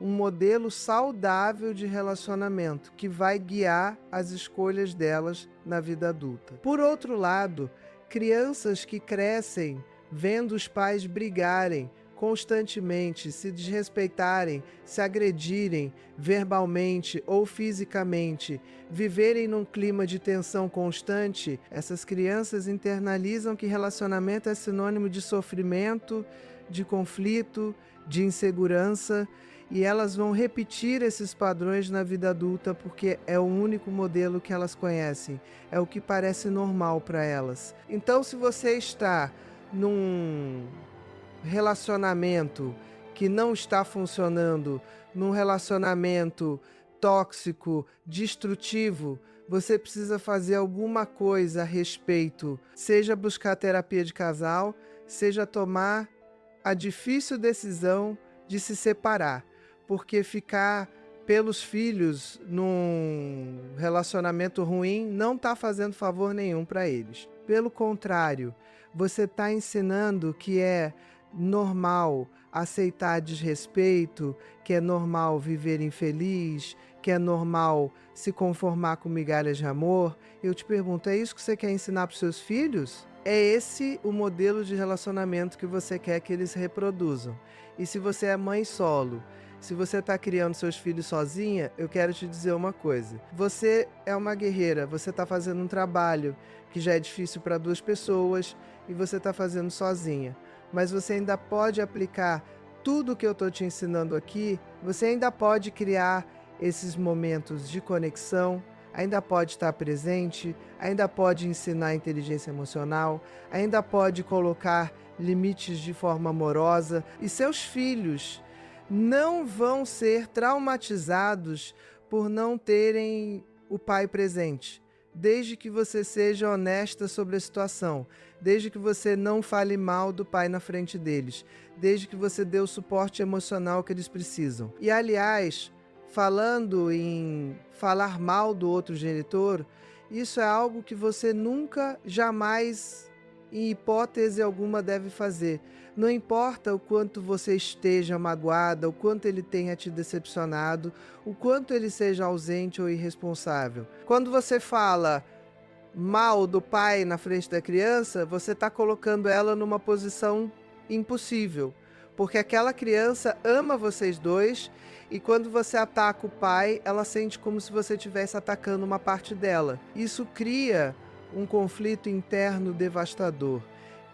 um modelo saudável de relacionamento que vai guiar as escolhas delas na vida adulta. Por outro lado, crianças que crescem vendo os pais brigarem constantemente, se desrespeitarem, se agredirem verbalmente ou fisicamente, viverem num clima de tensão constante, essas crianças internalizam que relacionamento é sinônimo de sofrimento, de conflito, de insegurança, e elas vão repetir esses padrões na vida adulta porque é o único modelo que elas conhecem, é o que parece normal para elas. Então, se você está num relacionamento que não está funcionando, num relacionamento tóxico, destrutivo, você precisa fazer alguma coisa a respeito, seja buscar terapia de casal, seja tomar a difícil decisão de se separar, porque ficar pelos filhos num relacionamento ruim não está fazendo favor nenhum para eles. Pelo contrário, você está ensinando que é normal aceitar desrespeito, que é normal viver infeliz, que é normal se conformar com migalhas de amor. Eu te pergunto, é isso que você quer ensinar para os seus filhos? É esse o modelo de relacionamento que você quer que eles reproduzam? E se você é mãe solo, se você está criando seus filhos sozinha, eu quero te dizer uma coisa. Você é uma guerreira, você está fazendo um trabalho que já é difícil para duas pessoas e você está fazendo sozinha. Mas você ainda pode aplicar tudo o que eu estou te ensinando aqui, você ainda pode criar esses momentos de conexão, ainda pode estar presente, ainda pode ensinar inteligência emocional, ainda pode colocar limites de forma amorosa, e seus filhos não vão ser traumatizados por não terem o pai presente, desde que você seja honesta sobre a situação, desde que você não fale mal do pai na frente deles, desde que você dê o suporte emocional que eles precisam. E aliás, falando em falar mal do outro genitor, isso é algo que você nunca, jamais, em hipótese alguma, deve fazer. Não importa o quanto você esteja magoada, o quanto ele tenha te decepcionado, o quanto ele seja ausente ou irresponsável. Quando você fala mal do pai na frente da criança, você está colocando ela numa posição impossível, porque aquela criança ama vocês dois e quando você ataca o pai, ela sente como se você estivesse atacando uma parte dela. Isso cria um conflito interno devastador,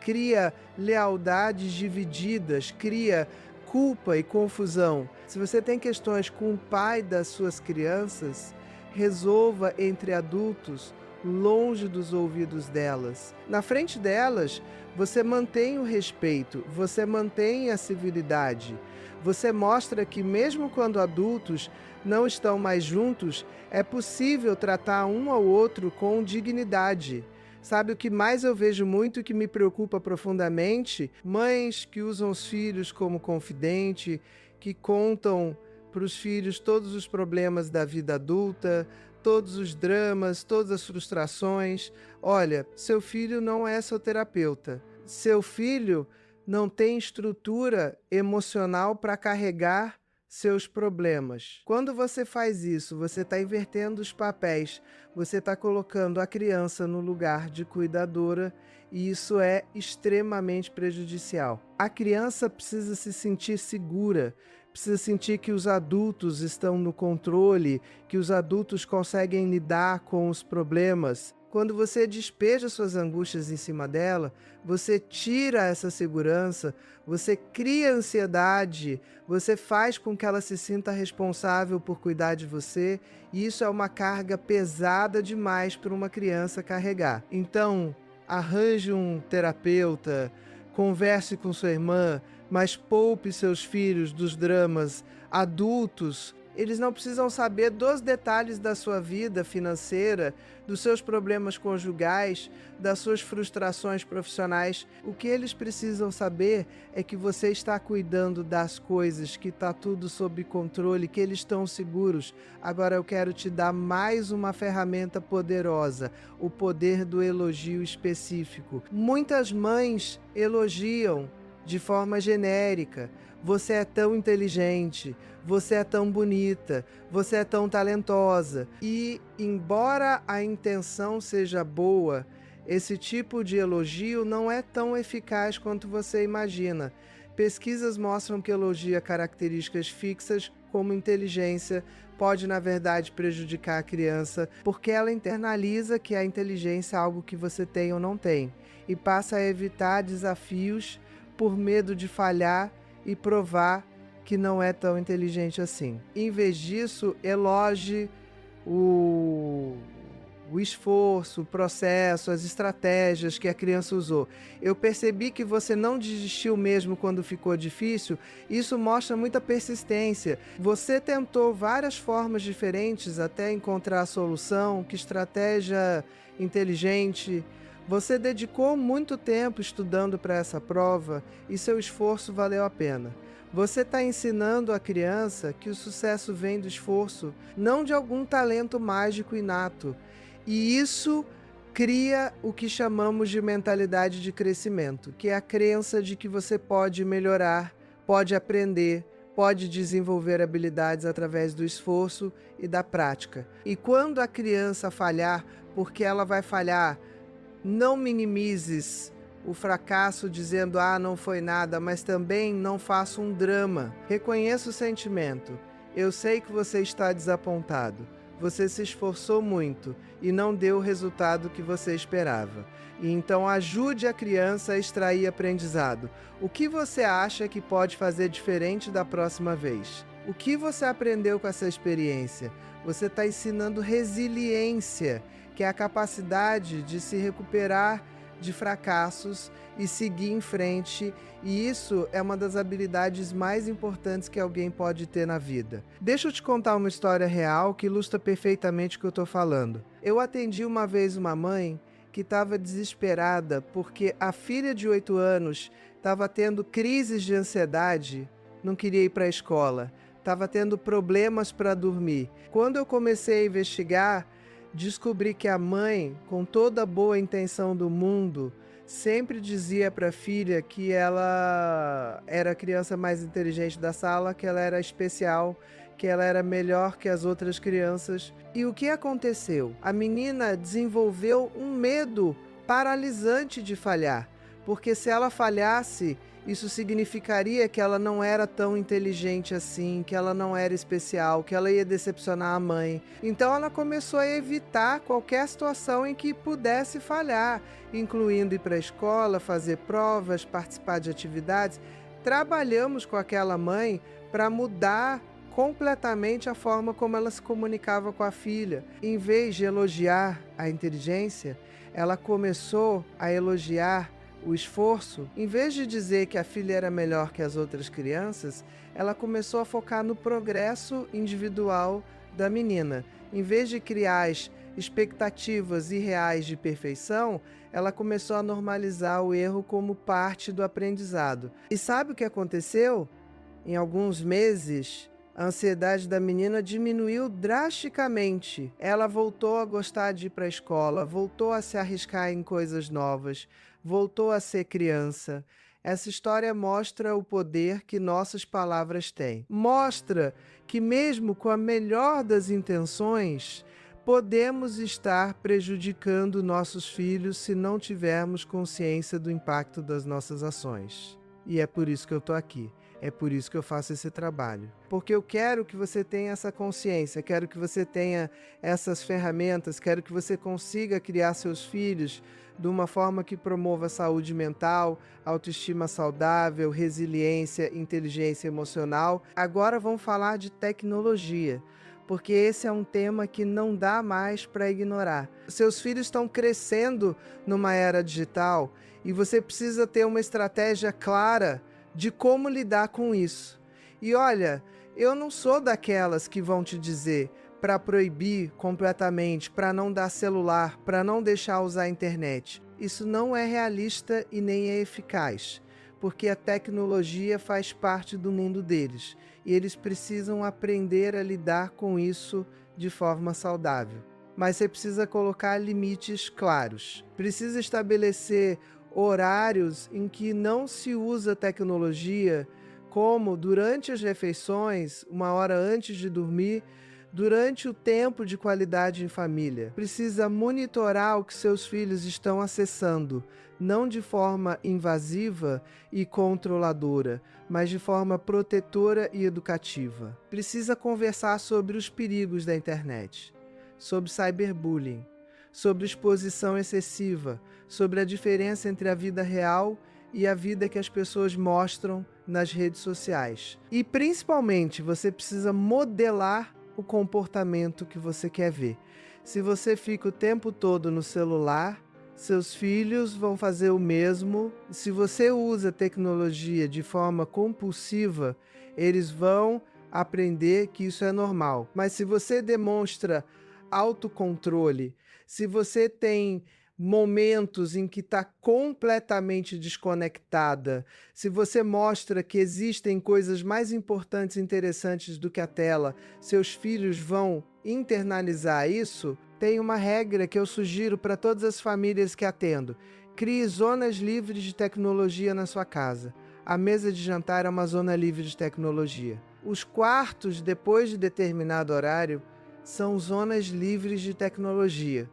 cria lealdades divididas, cria culpa e confusão. Se você tem questões com o pai das suas crianças, resolva entre adultos, longe dos ouvidos delas. Na frente delas, você mantém o respeito, você mantém a civilidade, você mostra que mesmo quando adultos não estão mais juntos, é possível tratar um ao outro com dignidade. Sabe o que mais eu vejo muito e que me preocupa profundamente? Mães que usam os filhos como confidente, que contam para os filhos todos os problemas da vida adulta, todos os dramas, todas as frustrações. Olha, seu filho não é seu terapeuta. Seu filho não tem estrutura emocional para carregar seus problemas. Quando você faz isso, você está invertendo os papéis, você está colocando a criança no lugar de cuidadora e isso é extremamente prejudicial. A criança precisa se sentir segura, precisa sentir que os adultos estão no controle, que os adultos conseguem lidar com os problemas. Quando você despeja suas angústias em cima dela, você tira essa segurança, você cria ansiedade, você faz com que ela se sinta responsável por cuidar de você, e isso é uma carga pesada demais para uma criança carregar. Então, arranje um terapeuta, converse com sua irmã, mas poupe seus filhos dos dramas adultos. Eles não precisam saber dos detalhes da sua vida financeira, dos seus problemas conjugais, das suas frustrações profissionais. O que eles precisam saber é que você está cuidando das coisas, que está tudo sob controle, que eles estão seguros. Agora eu quero te dar mais uma ferramenta poderosa, o poder do elogio específico. Muitas mães elogiam de forma genérica. Você é tão inteligente, você é tão bonita, você é tão talentosa. E, embora a intenção seja boa, esse tipo de elogio não é tão eficaz quanto você imagina. Pesquisas mostram que elogia características fixas, como inteligência, pode, na verdade, prejudicar a criança, porque ela internaliza que a inteligência é algo que você tem ou não tem, e passa a evitar desafios por medo de falhar e provar que não é tão inteligente assim. Em vez disso, elogie o esforço, o processo, as estratégias que a criança usou. Eu percebi que você não desistiu mesmo quando ficou difícil. Isso mostra muita persistência. Você tentou várias formas diferentes até encontrar a solução. Que estratégia inteligente! Você dedicou muito tempo estudando para essa prova e seu esforço valeu a pena. Você está ensinando a criança que o sucesso vem do esforço, não de algum talento mágico inato. E isso cria o que chamamos de mentalidade de crescimento, que é a crença de que você pode melhorar, pode aprender, pode desenvolver habilidades através do esforço e da prática. E quando a criança falhar, porque ela vai falhar, não minimizes o fracasso dizendo, não foi nada, mas também não faça um drama. Reconheça o sentimento. Eu sei que você está desapontado. Você se esforçou muito e não deu o resultado que você esperava. E então ajude a criança a extrair aprendizado. O que você acha que pode fazer diferente da próxima vez? O que você aprendeu com essa experiência? Você está ensinando resiliência, que é a capacidade de se recuperar de fracassos e seguir em frente, e isso é uma das habilidades mais importantes que alguém pode ter na vida. Deixa eu te contar uma história real que ilustra perfeitamente o que eu estou falando. Eu atendi uma vez uma mãe que estava desesperada porque a filha de 8 anos estava tendo crises de ansiedade, não queria ir para a escola, estava tendo problemas para dormir. Quando eu comecei a investigar, descobri que a mãe, com toda a boa intenção do mundo, sempre dizia para a filha que ela era a criança mais inteligente da sala, que ela era especial, que ela era melhor que as outras crianças. E o que aconteceu? A menina desenvolveu um medo paralisante de falhar, porque se ela falhasse, isso significaria que ela não era tão inteligente assim, que ela não era especial, que ela ia decepcionar a mãe. Então ela começou a evitar qualquer situação em que pudesse falhar, incluindo ir para a escola, fazer provas, participar de atividades. Trabalhamos com aquela mãe para mudar completamente a forma como ela se comunicava com a filha. Em vez de elogiar a inteligência, ela começou a elogiar o esforço. Em vez de dizer que a filha era melhor que as outras crianças, ela começou a focar no progresso individual da menina. Em vez de criar as expectativas irreais de perfeição, ela começou a normalizar o erro como parte do aprendizado. E sabe o que aconteceu? Em alguns meses, a ansiedade da menina diminuiu drasticamente. Ela voltou a gostar de ir para a escola, voltou a se arriscar em coisas novas, voltou a ser criança. Essa história mostra o poder que nossas palavras têm. Mostra que, mesmo com a melhor das intenções, podemos estar prejudicando nossos filhos se não tivermos consciência do impacto das nossas ações. E é por isso que eu estou aqui. É por isso que eu faço esse trabalho. Porque eu quero que você tenha essa consciência, quero que você tenha essas ferramentas, quero que você consiga criar seus filhos de uma forma que promova saúde mental, autoestima saudável, resiliência, inteligência emocional. Agora vamos falar de tecnologia, porque esse é um tema que não dá mais para ignorar. Seus filhos estão crescendo numa era digital e você precisa ter uma estratégia clara de como lidar com isso. E olha, eu não sou daquelas que vão te dizer para proibir completamente, para não dar celular, para não deixar usar a internet. Isso não é realista e nem é eficaz, porque a tecnologia faz parte do mundo deles e eles precisam aprender a lidar com isso de forma saudável. Mas você precisa colocar limites claros, precisa estabelecer horários em que não se usa tecnologia, como durante as refeições, 1 hora antes de dormir, durante o tempo de qualidade em família. Precisa monitorar o que seus filhos estão acessando, não de forma invasiva e controladora, mas de forma protetora e educativa. Precisa conversar sobre os perigos da internet, sobre cyberbullying, sobre exposição excessiva, sobre a diferença entre a vida real e a vida que as pessoas mostram nas redes sociais. E principalmente, você precisa modelar o comportamento que você quer ver. Se você fica o tempo todo no celular, seus filhos vão fazer o mesmo. Se você usa tecnologia de forma compulsiva, eles vão aprender que isso é normal. Mas se você demonstra autocontrole, se você tem momentos em que está completamente desconectada, se você mostra que existem coisas mais importantes e interessantes do que a tela, seus filhos vão internalizar isso. Tem uma regra que eu sugiro para todas as famílias que atendo: crie zonas livres de tecnologia na sua casa. A mesa de jantar é uma zona livre de tecnologia. Os quartos, depois de determinado horário, são zonas livres de tecnologia.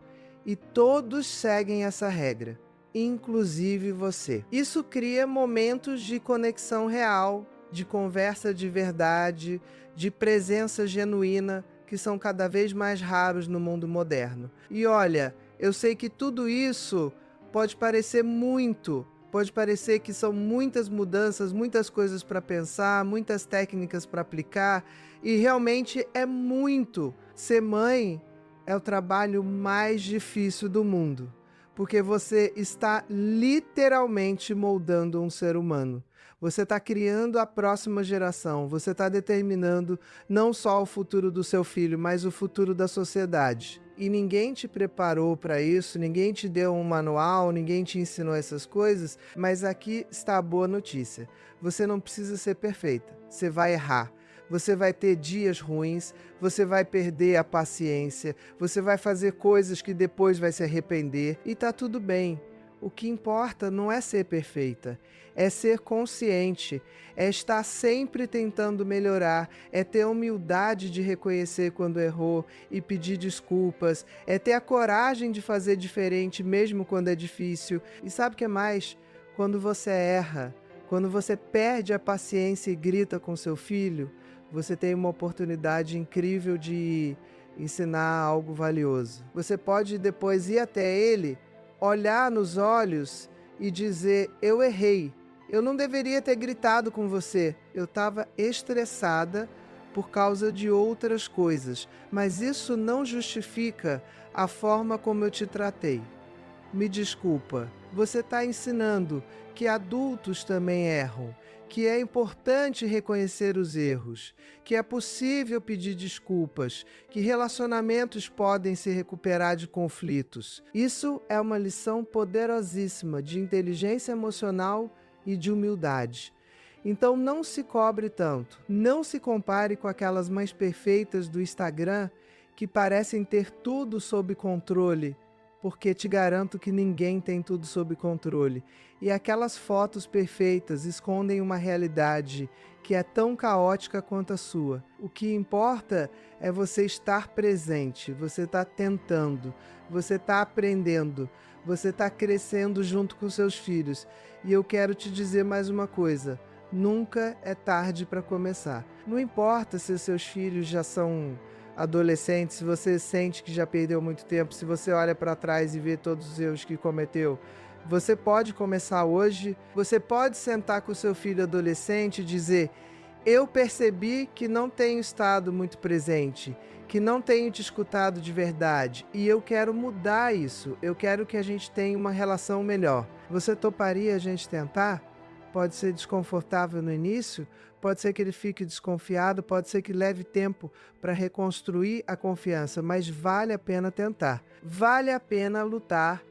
E todos seguem essa regra, inclusive você. Isso cria momentos de conexão real, de conversa de verdade, de presença genuína, que são cada vez mais raros no mundo moderno. E olha, eu sei que tudo isso pode parecer muito, pode parecer que são muitas mudanças, muitas coisas para pensar, muitas técnicas para aplicar, e realmente é muito. Ser mãe é o trabalho mais difícil do mundo, porque você está literalmente moldando um ser humano. Você está criando a próxima geração, você está determinando não só o futuro do seu filho, mas o futuro da sociedade. E ninguém te preparou para isso, ninguém te deu um manual, ninguém te ensinou essas coisas, mas aqui está a boa notícia. Você não precisa ser perfeita, você vai errar. Você vai ter dias ruins, você vai perder a paciência, você vai fazer coisas que depois vai se arrepender e tá tudo bem. O que importa não é ser perfeita, é ser consciente, é estar sempre tentando melhorar, é ter humildade de reconhecer quando errou e pedir desculpas, é ter a coragem de fazer diferente mesmo quando é difícil. E sabe o que mais? Quando você erra, quando você perde a paciência e grita com seu filho, você tem uma oportunidade incrível de ensinar algo valioso. Você pode depois ir até ele, olhar nos olhos e dizer: eu errei, eu não deveria ter gritado com você, eu estava estressada por causa de outras coisas, mas isso não justifica a forma como eu te tratei. Me desculpa. Você está ensinando que adultos também erram, que é importante reconhecer os erros, que é possível pedir desculpas, que relacionamentos podem se recuperar de conflitos. Isso é uma lição poderosíssima de inteligência emocional e de humildade. Então não se cobre tanto, não se compare com aquelas mães perfeitas do Instagram que parecem ter tudo sob controle, porque te garanto que ninguém tem tudo sob controle. E aquelas fotos perfeitas escondem uma realidade que é tão caótica quanto a sua. O que importa é você estar presente, você está tentando, você está aprendendo, você está crescendo junto com seus filhos. E eu quero te dizer mais uma coisa: nunca é tarde para começar. Não importa se seus filhos já são adolescentes, se você sente que já perdeu muito tempo, se você olha para trás e vê todos os erros que cometeu, você pode começar hoje. Você pode sentar com o seu filho adolescente e dizer: eu percebi que não tenho estado muito presente, que não tenho te escutado de verdade, e eu quero mudar isso, eu quero que a gente tenha uma relação melhor. Você toparia a gente tentar? Pode ser desconfortável no início, pode ser que ele fique desconfiado, pode ser que leve tempo para reconstruir a confiança, mas vale a pena tentar. Vale a pena lutar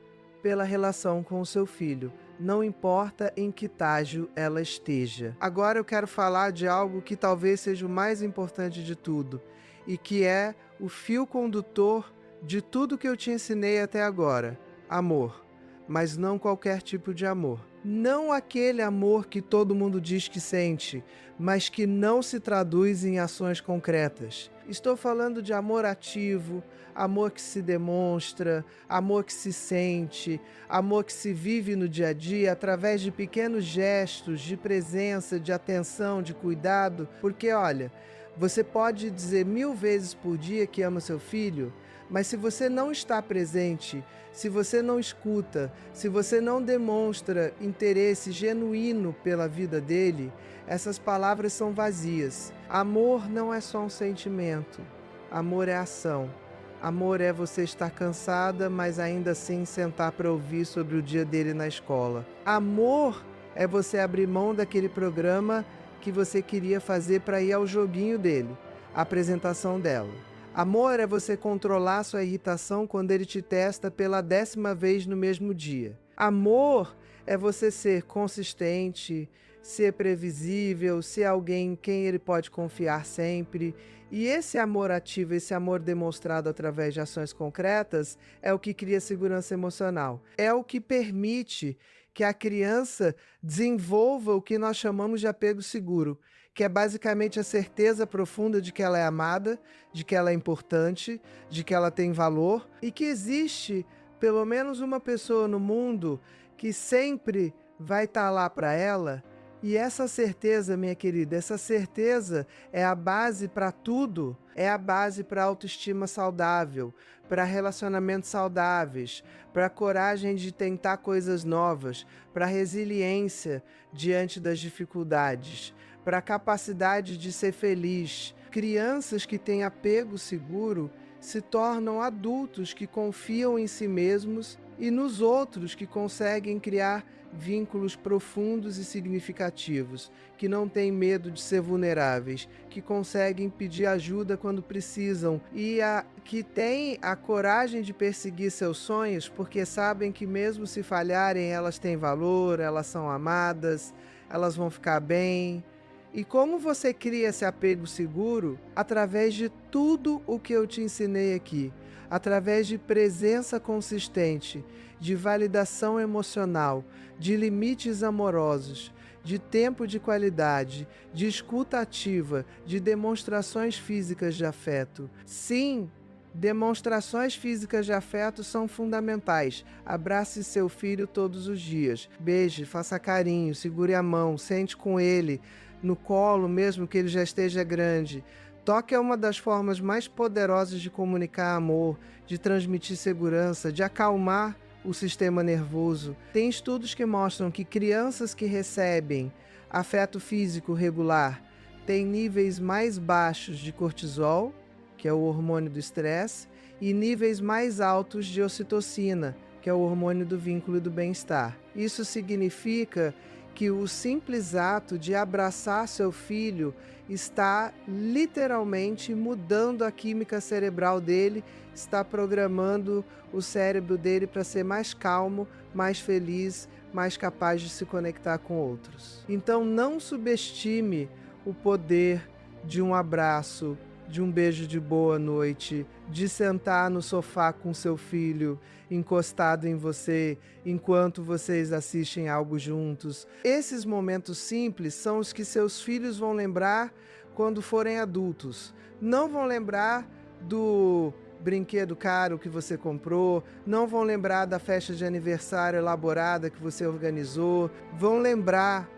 pela relação com o seu filho, não importa em que estágio ela esteja. Agora eu quero falar de algo que talvez seja o mais importante de tudo, e que é o fio condutor de tudo que eu te ensinei até agora: amor. Mas não qualquer tipo de amor. Não aquele amor que todo mundo diz que sente, mas que não se traduz em ações concretas. Estou falando de amor ativo, amor que se demonstra, amor que se sente, amor que se vive no dia a dia através de pequenos gestos de presença, de atenção, de cuidado. Porque, olha, você pode dizer 1000 vezes por dia que ama seu filho, mas se você não está presente, se você não escuta, se você não demonstra interesse genuíno pela vida dele, essas palavras são vazias. Amor não é só um sentimento. Amor é ação. Amor é você estar cansada, mas ainda assim sentar para ouvir sobre o dia dele na escola. Amor é você abrir mão daquele programa que você queria fazer para ir ao joguinho dele, a apresentação dela. Amor é você controlar sua irritação quando ele te testa pela 10ª vez no mesmo dia. Amor é você ser consistente, ser previsível, ser alguém em quem ele pode confiar sempre. E esse amor ativo, esse amor demonstrado através de ações concretas, é o que cria segurança emocional. É o que permite que a criança desenvolva o que nós chamamos de apego seguro, que é basicamente a certeza profunda de que ela é amada, de que ela é importante, de que ela tem valor e que existe pelo menos uma pessoa no mundo que sempre vai estar lá para ela. E essa certeza, minha querida, essa certeza é a base para tudo, é a base para autoestima saudável, para relacionamentos saudáveis, para a coragem de tentar coisas novas, para a resiliência diante das dificuldades, para a capacidade de ser feliz. Crianças que têm apego seguro se tornam adultos que confiam em si mesmos e nos outros, que conseguem criar vínculos profundos e significativos, que não têm medo de ser vulneráveis, que conseguem pedir ajuda quando precisam e que têm a coragem de perseguir seus sonhos, porque sabem que mesmo se falharem, elas têm valor, elas são amadas, elas vão ficar bem. E como você cria esse apego seguro? Através de tudo o que eu te ensinei aqui. Através de presença consistente, de validação emocional, de limites amorosos, de tempo de qualidade, de escuta ativa, de demonstrações físicas de afeto. Sim, demonstrações físicas de afeto são fundamentais. Abrace seu filho todos os dias. Beije, faça carinho, segure a mão, sente com ele, no colo mesmo que ele já esteja grande. Toque é uma das formas mais poderosas de comunicar amor, de transmitir segurança, de acalmar o sistema nervoso. Tem estudos que mostram que crianças que recebem afeto físico regular têm níveis mais baixos de cortisol, que é o hormônio do estresse, e níveis mais altos de ocitocina, que é o hormônio do vínculo e do bem-estar. Isso significa que o simples ato de abraçar seu filho está literalmente mudando a química cerebral dele, está programando o cérebro dele para ser mais calmo, mais feliz, mais capaz de se conectar com outros. Então não subestime o poder de um abraço, de um beijo de boa noite, de sentar no sofá com seu filho encostado em você enquanto vocês assistem algo juntos. Esses momentos simples são os que seus filhos vão lembrar quando forem adultos. Não vão lembrar do brinquedo caro que você comprou, não vão lembrar da festa de aniversário elaborada que você organizou, vão lembrar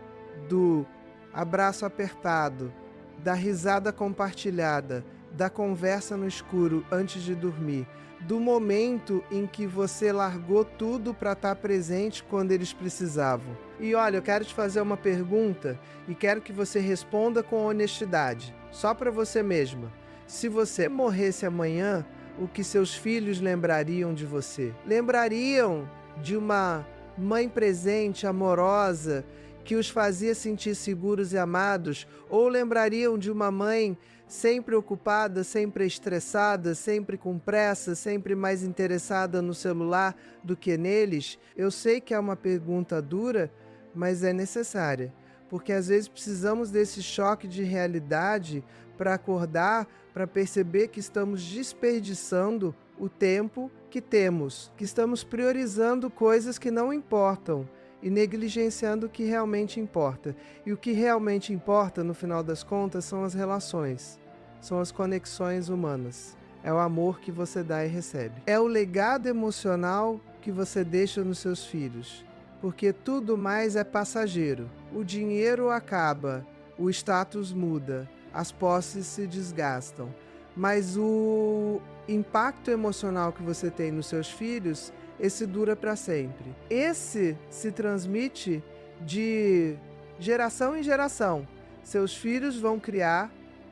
do abraço apertado, da risada compartilhada, da conversa no escuro antes de dormir, do momento em que você largou tudo para estar presente quando eles precisavam. E olha, eu quero te fazer uma pergunta e quero que você responda com honestidade, só para você mesma. Se você morresse amanhã, o que seus filhos lembrariam de você? Lembrariam de uma mãe presente, amorosa, que os fazia sentir seguros e amados? Ou lembrariam de uma mãe sempre ocupada, sempre estressada, sempre com pressa, sempre mais interessada no celular do que neles? Eu sei que é uma pergunta dura, mas é necessária, porque às vezes precisamos desse choque de realidade para acordar, para perceber que estamos desperdiçando o tempo que temos, que estamos priorizando coisas que não importam e negligenciando o que realmente importa. E o que realmente importa, no final das contas, são as relações, são as conexões humanas. É o amor que você dá e recebe. É o legado emocional que você deixa nos seus filhos, porque tudo mais é passageiro. O dinheiro acaba, o status muda, as posses se desgastam, mas o impacto emocional que você tem nos seus filhos, esse dura para sempre. Esse se transmite de geração em geração. Seus filhos vão criar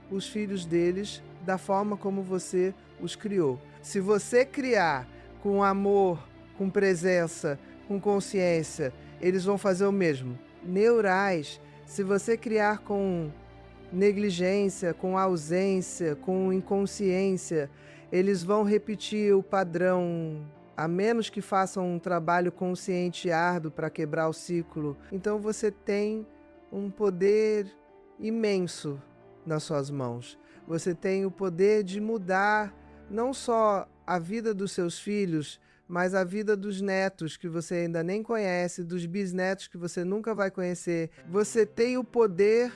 os filhos deles da forma como você os criou. Se você criar com amor, com presença, com consciência, eles vão fazer o mesmo. Neurais, se você criar com negligência, com ausência, com inconsciência, eles vão repetir o padrão, a menos que façam um trabalho consciente e árduo para quebrar o ciclo. Então você tem um poder imenso nas suas mãos. Você tem o poder de mudar não só a vida dos seus filhos, mas a vida dos netos que você ainda nem conhece, dos bisnetos que você nunca vai conhecer. Você tem o poder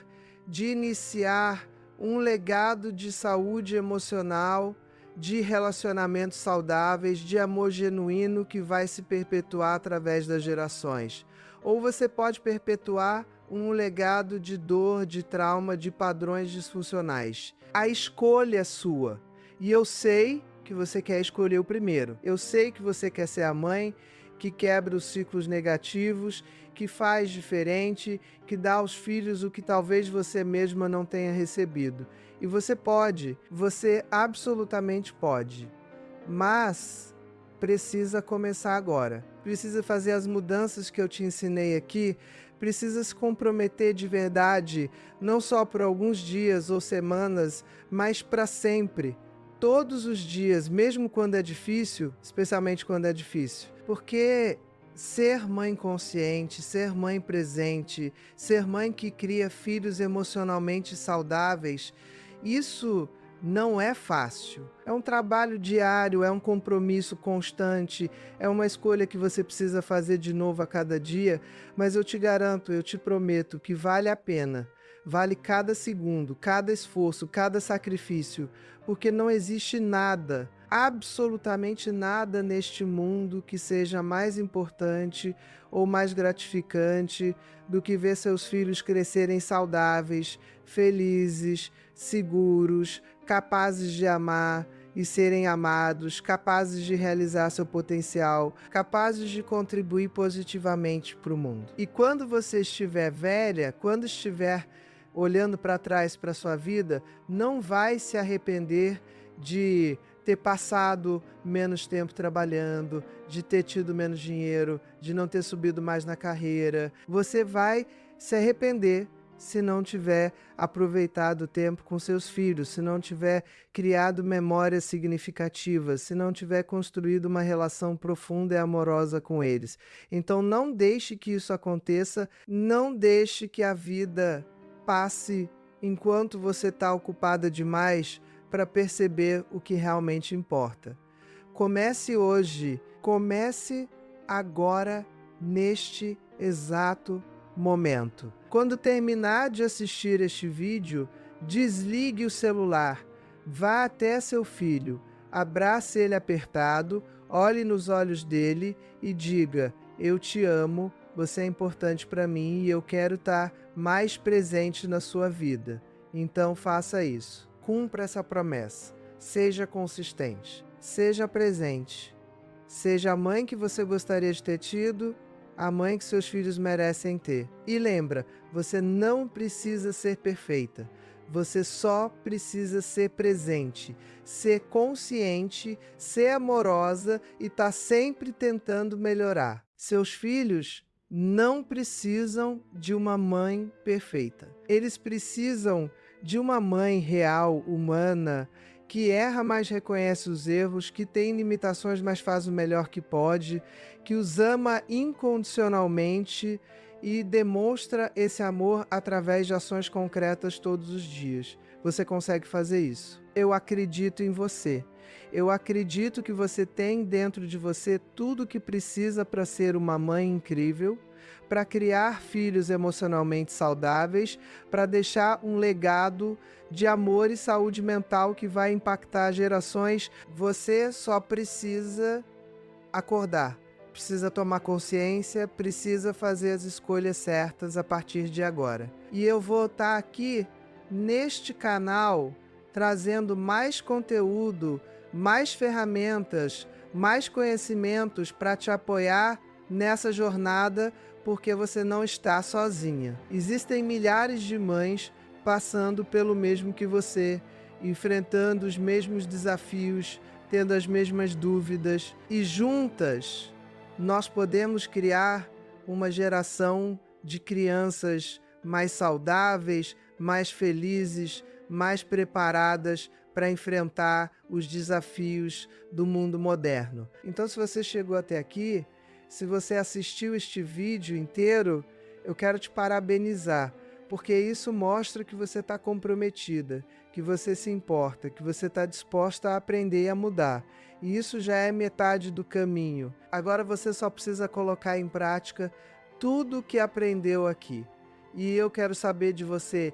de iniciar um legado de saúde emocional, de relacionamentos saudáveis, de amor genuíno que vai se perpetuar através das gerações. Ou você pode perpetuar um legado de dor, de trauma, de padrões disfuncionais. A escolha é sua. E eu sei que você quer escolher o primeiro. Eu sei que você quer ser a mãe que quebra os ciclos negativos, que faz diferente, que dá aos filhos o que talvez você mesma não tenha recebido. E você pode, você absolutamente pode. Mas precisa começar agora. Precisa fazer as mudanças que eu te ensinei aqui, precisa se comprometer de verdade, não só por alguns dias ou semanas, mas para sempre. Todos os dias, mesmo quando é difícil, especialmente quando é difícil. Porque ser mãe consciente, ser mãe presente, ser mãe que cria filhos emocionalmente saudáveis, isso não é fácil. É um trabalho diário, é um compromisso constante, é uma escolha que você precisa fazer de novo a cada dia, mas eu te garanto, eu te prometo que vale a pena. Vale cada segundo, cada esforço, cada sacrifício, porque não existe nada, absolutamente nada neste mundo que seja mais importante ou mais gratificante do que ver seus filhos crescerem saudáveis, felizes, seguros, capazes de amar e serem amados, capazes de realizar seu potencial, capazes de contribuir positivamente para o mundo. E quando você estiver velha, quando estiver olhando para trás para sua vida, não vai se arrepender de ter passado menos tempo trabalhando, de ter tido menos dinheiro, de não ter subido mais na carreira. Você vai se arrepender se não tiver aproveitado o tempo com seus filhos, se não tiver criado memórias significativas, se não tiver construído uma relação profunda e amorosa com eles. Então não deixe que isso aconteça, não deixe que a vida passe enquanto você está ocupada demais para perceber o que realmente importa. Comece hoje, comece agora, neste exato momento. Quando terminar de assistir este vídeo, desligue o celular, vá até seu filho, abrace ele apertado, olhe nos olhos dele e diga: eu te amo, você é importante para mim e eu quero estar mais presente na sua vida. Então faça isso. Cumpra essa promessa. Seja consistente. Seja presente. Seja a mãe que você gostaria de ter tido, a mãe que seus filhos merecem ter. E lembra, você não precisa ser perfeita. Você só precisa ser presente, ser consciente, ser amorosa e estar sempre tentando melhorar. Seus filhos não precisam de uma mãe perfeita. Eles precisam de uma mãe real, humana, que erra, mas reconhece os erros, que tem limitações, mas faz o melhor que pode, que os ama incondicionalmente e demonstra esse amor através de ações concretas todos os dias. Você consegue fazer isso? Eu acredito em você. Eu acredito que você tem dentro de você tudo o que precisa para ser uma mãe incrível, para criar filhos emocionalmente saudáveis, para deixar um legado de amor e saúde mental que vai impactar gerações. Você só precisa acordar, precisa tomar consciência, precisa fazer as escolhas certas a partir de agora. E eu vou estar aqui neste canal trazendo mais conteúdo, mais ferramentas, mais conhecimentos para te apoiar nessa jornada, porque você não está sozinha. Existem milhares de mães passando pelo mesmo que você, enfrentando os mesmos desafios, tendo as mesmas dúvidas, e juntas nós podemos criar uma geração de crianças mais saudáveis, mais felizes, mais preparadas para enfrentar os desafios do mundo moderno. Então, se você chegou até aqui, se você assistiu este vídeo inteiro, eu quero te parabenizar, porque isso mostra que você está comprometida, que você se importa, que você está disposta a aprender e a mudar. E isso já é metade do caminho. Agora você só precisa colocar em prática tudo o que aprendeu aqui. E eu quero saber de você,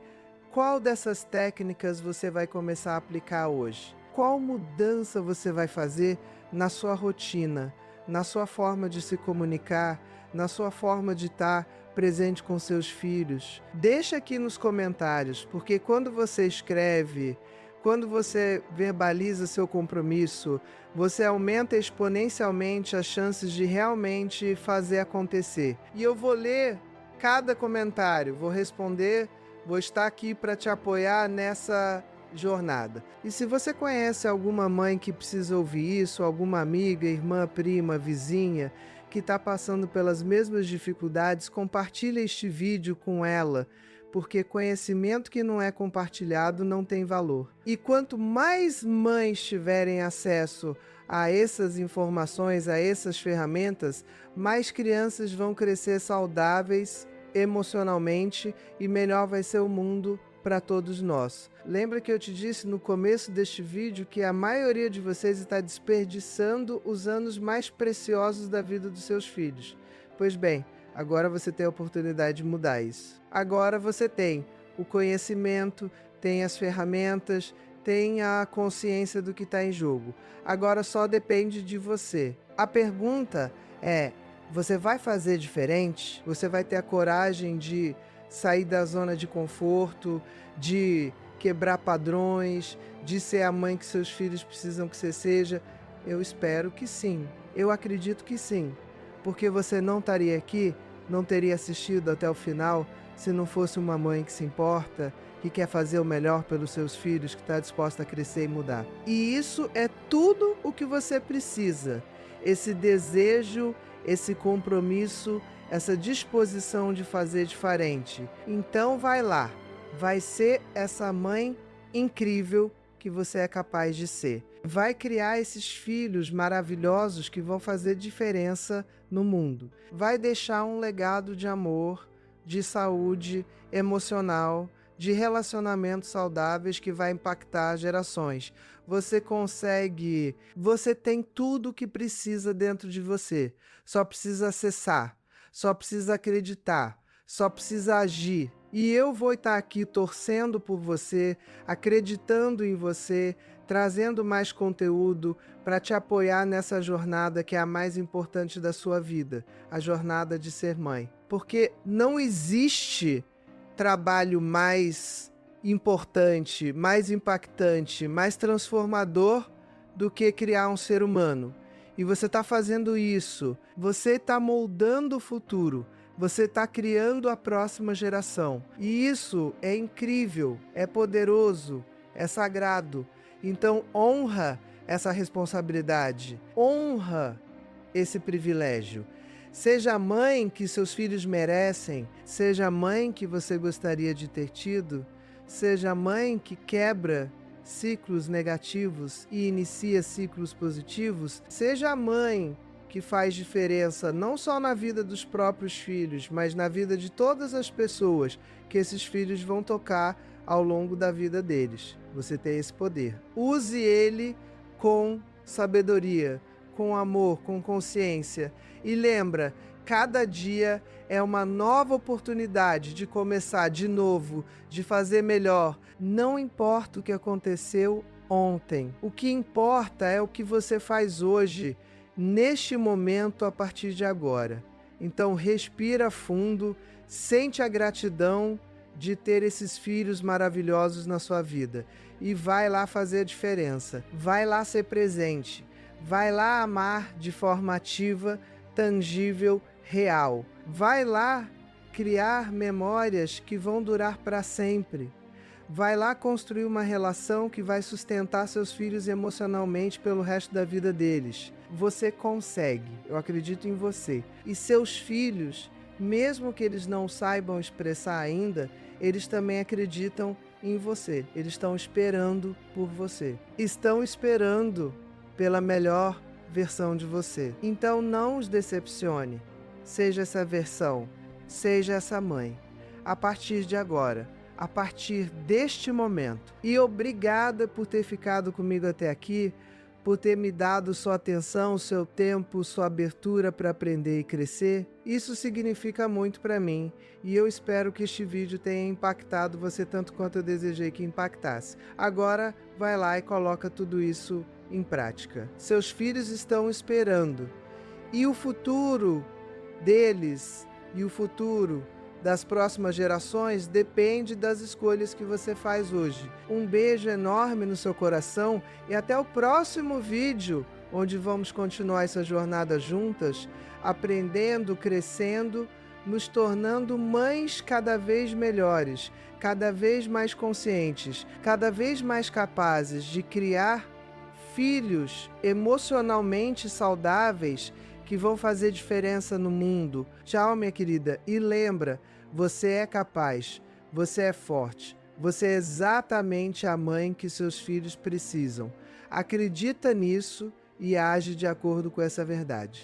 qual dessas técnicas você vai começar a aplicar hoje? Qual mudança você vai fazer na sua rotina, na sua forma de se comunicar, na sua forma de estar presente com seus filhos? Deixa aqui nos comentários, porque quando você escreve, quando você verbaliza seu compromisso, você aumenta exponencialmente as chances de realmente fazer acontecer. E eu vou ler cada comentário, vou responder, vou estar aqui para te apoiar nessa jornada. E se você conhece alguma mãe que precisa ouvir isso, alguma amiga, irmã, prima, vizinha, que está passando pelas mesmas dificuldades, compartilhe este vídeo com ela, porque conhecimento que não é compartilhado não tem valor. E quanto mais mães tiverem acesso a essas informações, a essas ferramentas, mais crianças vão crescer saudáveis emocionalmente e melhor vai ser o mundo para todos nós. Lembra que eu te disse no começo deste vídeo que a maioria de vocês está desperdiçando os anos mais preciosos da vida dos seus filhos. Pois bem, agora você tem a oportunidade de mudar isso. Agora você tem o conhecimento, tem as ferramentas, tem a consciência do que está em jogo. Agora só depende de você. A pergunta é: você vai fazer diferente? Você vai ter a coragem de sair da zona de conforto, de quebrar padrões, de ser a mãe que seus filhos precisam que você seja? Eu espero que sim. Eu acredito que sim. Porque você não estaria aqui, não teria assistido até o final, se não fosse uma mãe que se importa, que quer fazer o melhor pelos seus filhos, que está disposta a crescer e mudar. E isso é tudo o que você precisa. Esse desejo, esse compromisso, essa disposição de fazer diferente. Então vai lá, vai ser essa mãe incrível que você é capaz de ser. Vai criar esses filhos maravilhosos que vão fazer diferença no mundo. Vai deixar um legado de amor, de saúde emocional, de relacionamentos saudáveis que vai impactar gerações. Você consegue, você tem tudo o que precisa dentro de você. Só precisa acessar, só precisa acreditar, só precisa agir. E eu vou estar aqui torcendo por você, acreditando em você, trazendo mais conteúdo para te apoiar nessa jornada que é a mais importante da sua vida, a jornada de ser mãe. Porque não existe trabalho mais importante, mais impactante, mais transformador do que criar um ser humano. E você está fazendo isso, você está moldando o futuro, você está criando a próxima geração. E isso é incrível, é poderoso, é sagrado. Então honra essa responsabilidade, honra esse privilégio. Seja a mãe que seus filhos merecem, seja a mãe que você gostaria de ter tido, seja a mãe que quebra ciclos negativos e inicia ciclos positivos, seja a mãe que faz diferença não só na vida dos próprios filhos, mas na vida de todas as pessoas que esses filhos vão tocar ao longo da vida deles. Você tem esse poder. Use ele com sabedoria, com amor, com consciência. E lembra, cada dia é uma nova oportunidade de começar de novo, de fazer melhor. Não importa o que aconteceu ontem. O que importa é o que você faz hoje, neste momento, a partir de agora. Então respira fundo, sente a gratidão de ter esses filhos maravilhosos na sua vida. E vai lá fazer a diferença. Vai lá ser presente. Vai lá amar de forma ativa, tangível, real. Vai lá criar memórias que vão durar para sempre. Vai lá construir uma relação que vai sustentar seus filhos emocionalmente pelo resto da vida deles. Você consegue, eu acredito em você. E seus filhos, mesmo que eles não saibam expressar ainda, eles também acreditam em você. Eles estão esperando por você. Estão esperando pela melhor versão de você. Então não os decepcione. Seja essa versão, seja essa mãe. A partir de agora, a partir deste momento. E obrigada por ter ficado comigo até aqui, por ter me dado sua atenção, seu tempo, sua abertura para aprender e crescer. Isso significa muito para mim e eu espero que este vídeo tenha impactado você tanto quanto eu desejei que impactasse. Agora vai lá e coloca tudo isso em prática. Seus filhos estão esperando e o futuro deles e o futuro das próximas gerações depende das escolhas que você faz hoje. Um beijo enorme no seu coração e até o próximo vídeo, onde vamos continuar essa jornada juntas, aprendendo, crescendo, nos tornando mães cada vez melhores, cada vez mais conscientes, cada vez mais capazes de criar filhos emocionalmente saudáveis que vão fazer diferença no mundo. Tchau, minha querida. E lembra, você é capaz, você é forte, você é exatamente a mãe que seus filhos precisam. Acredita nisso e age de acordo com essa verdade.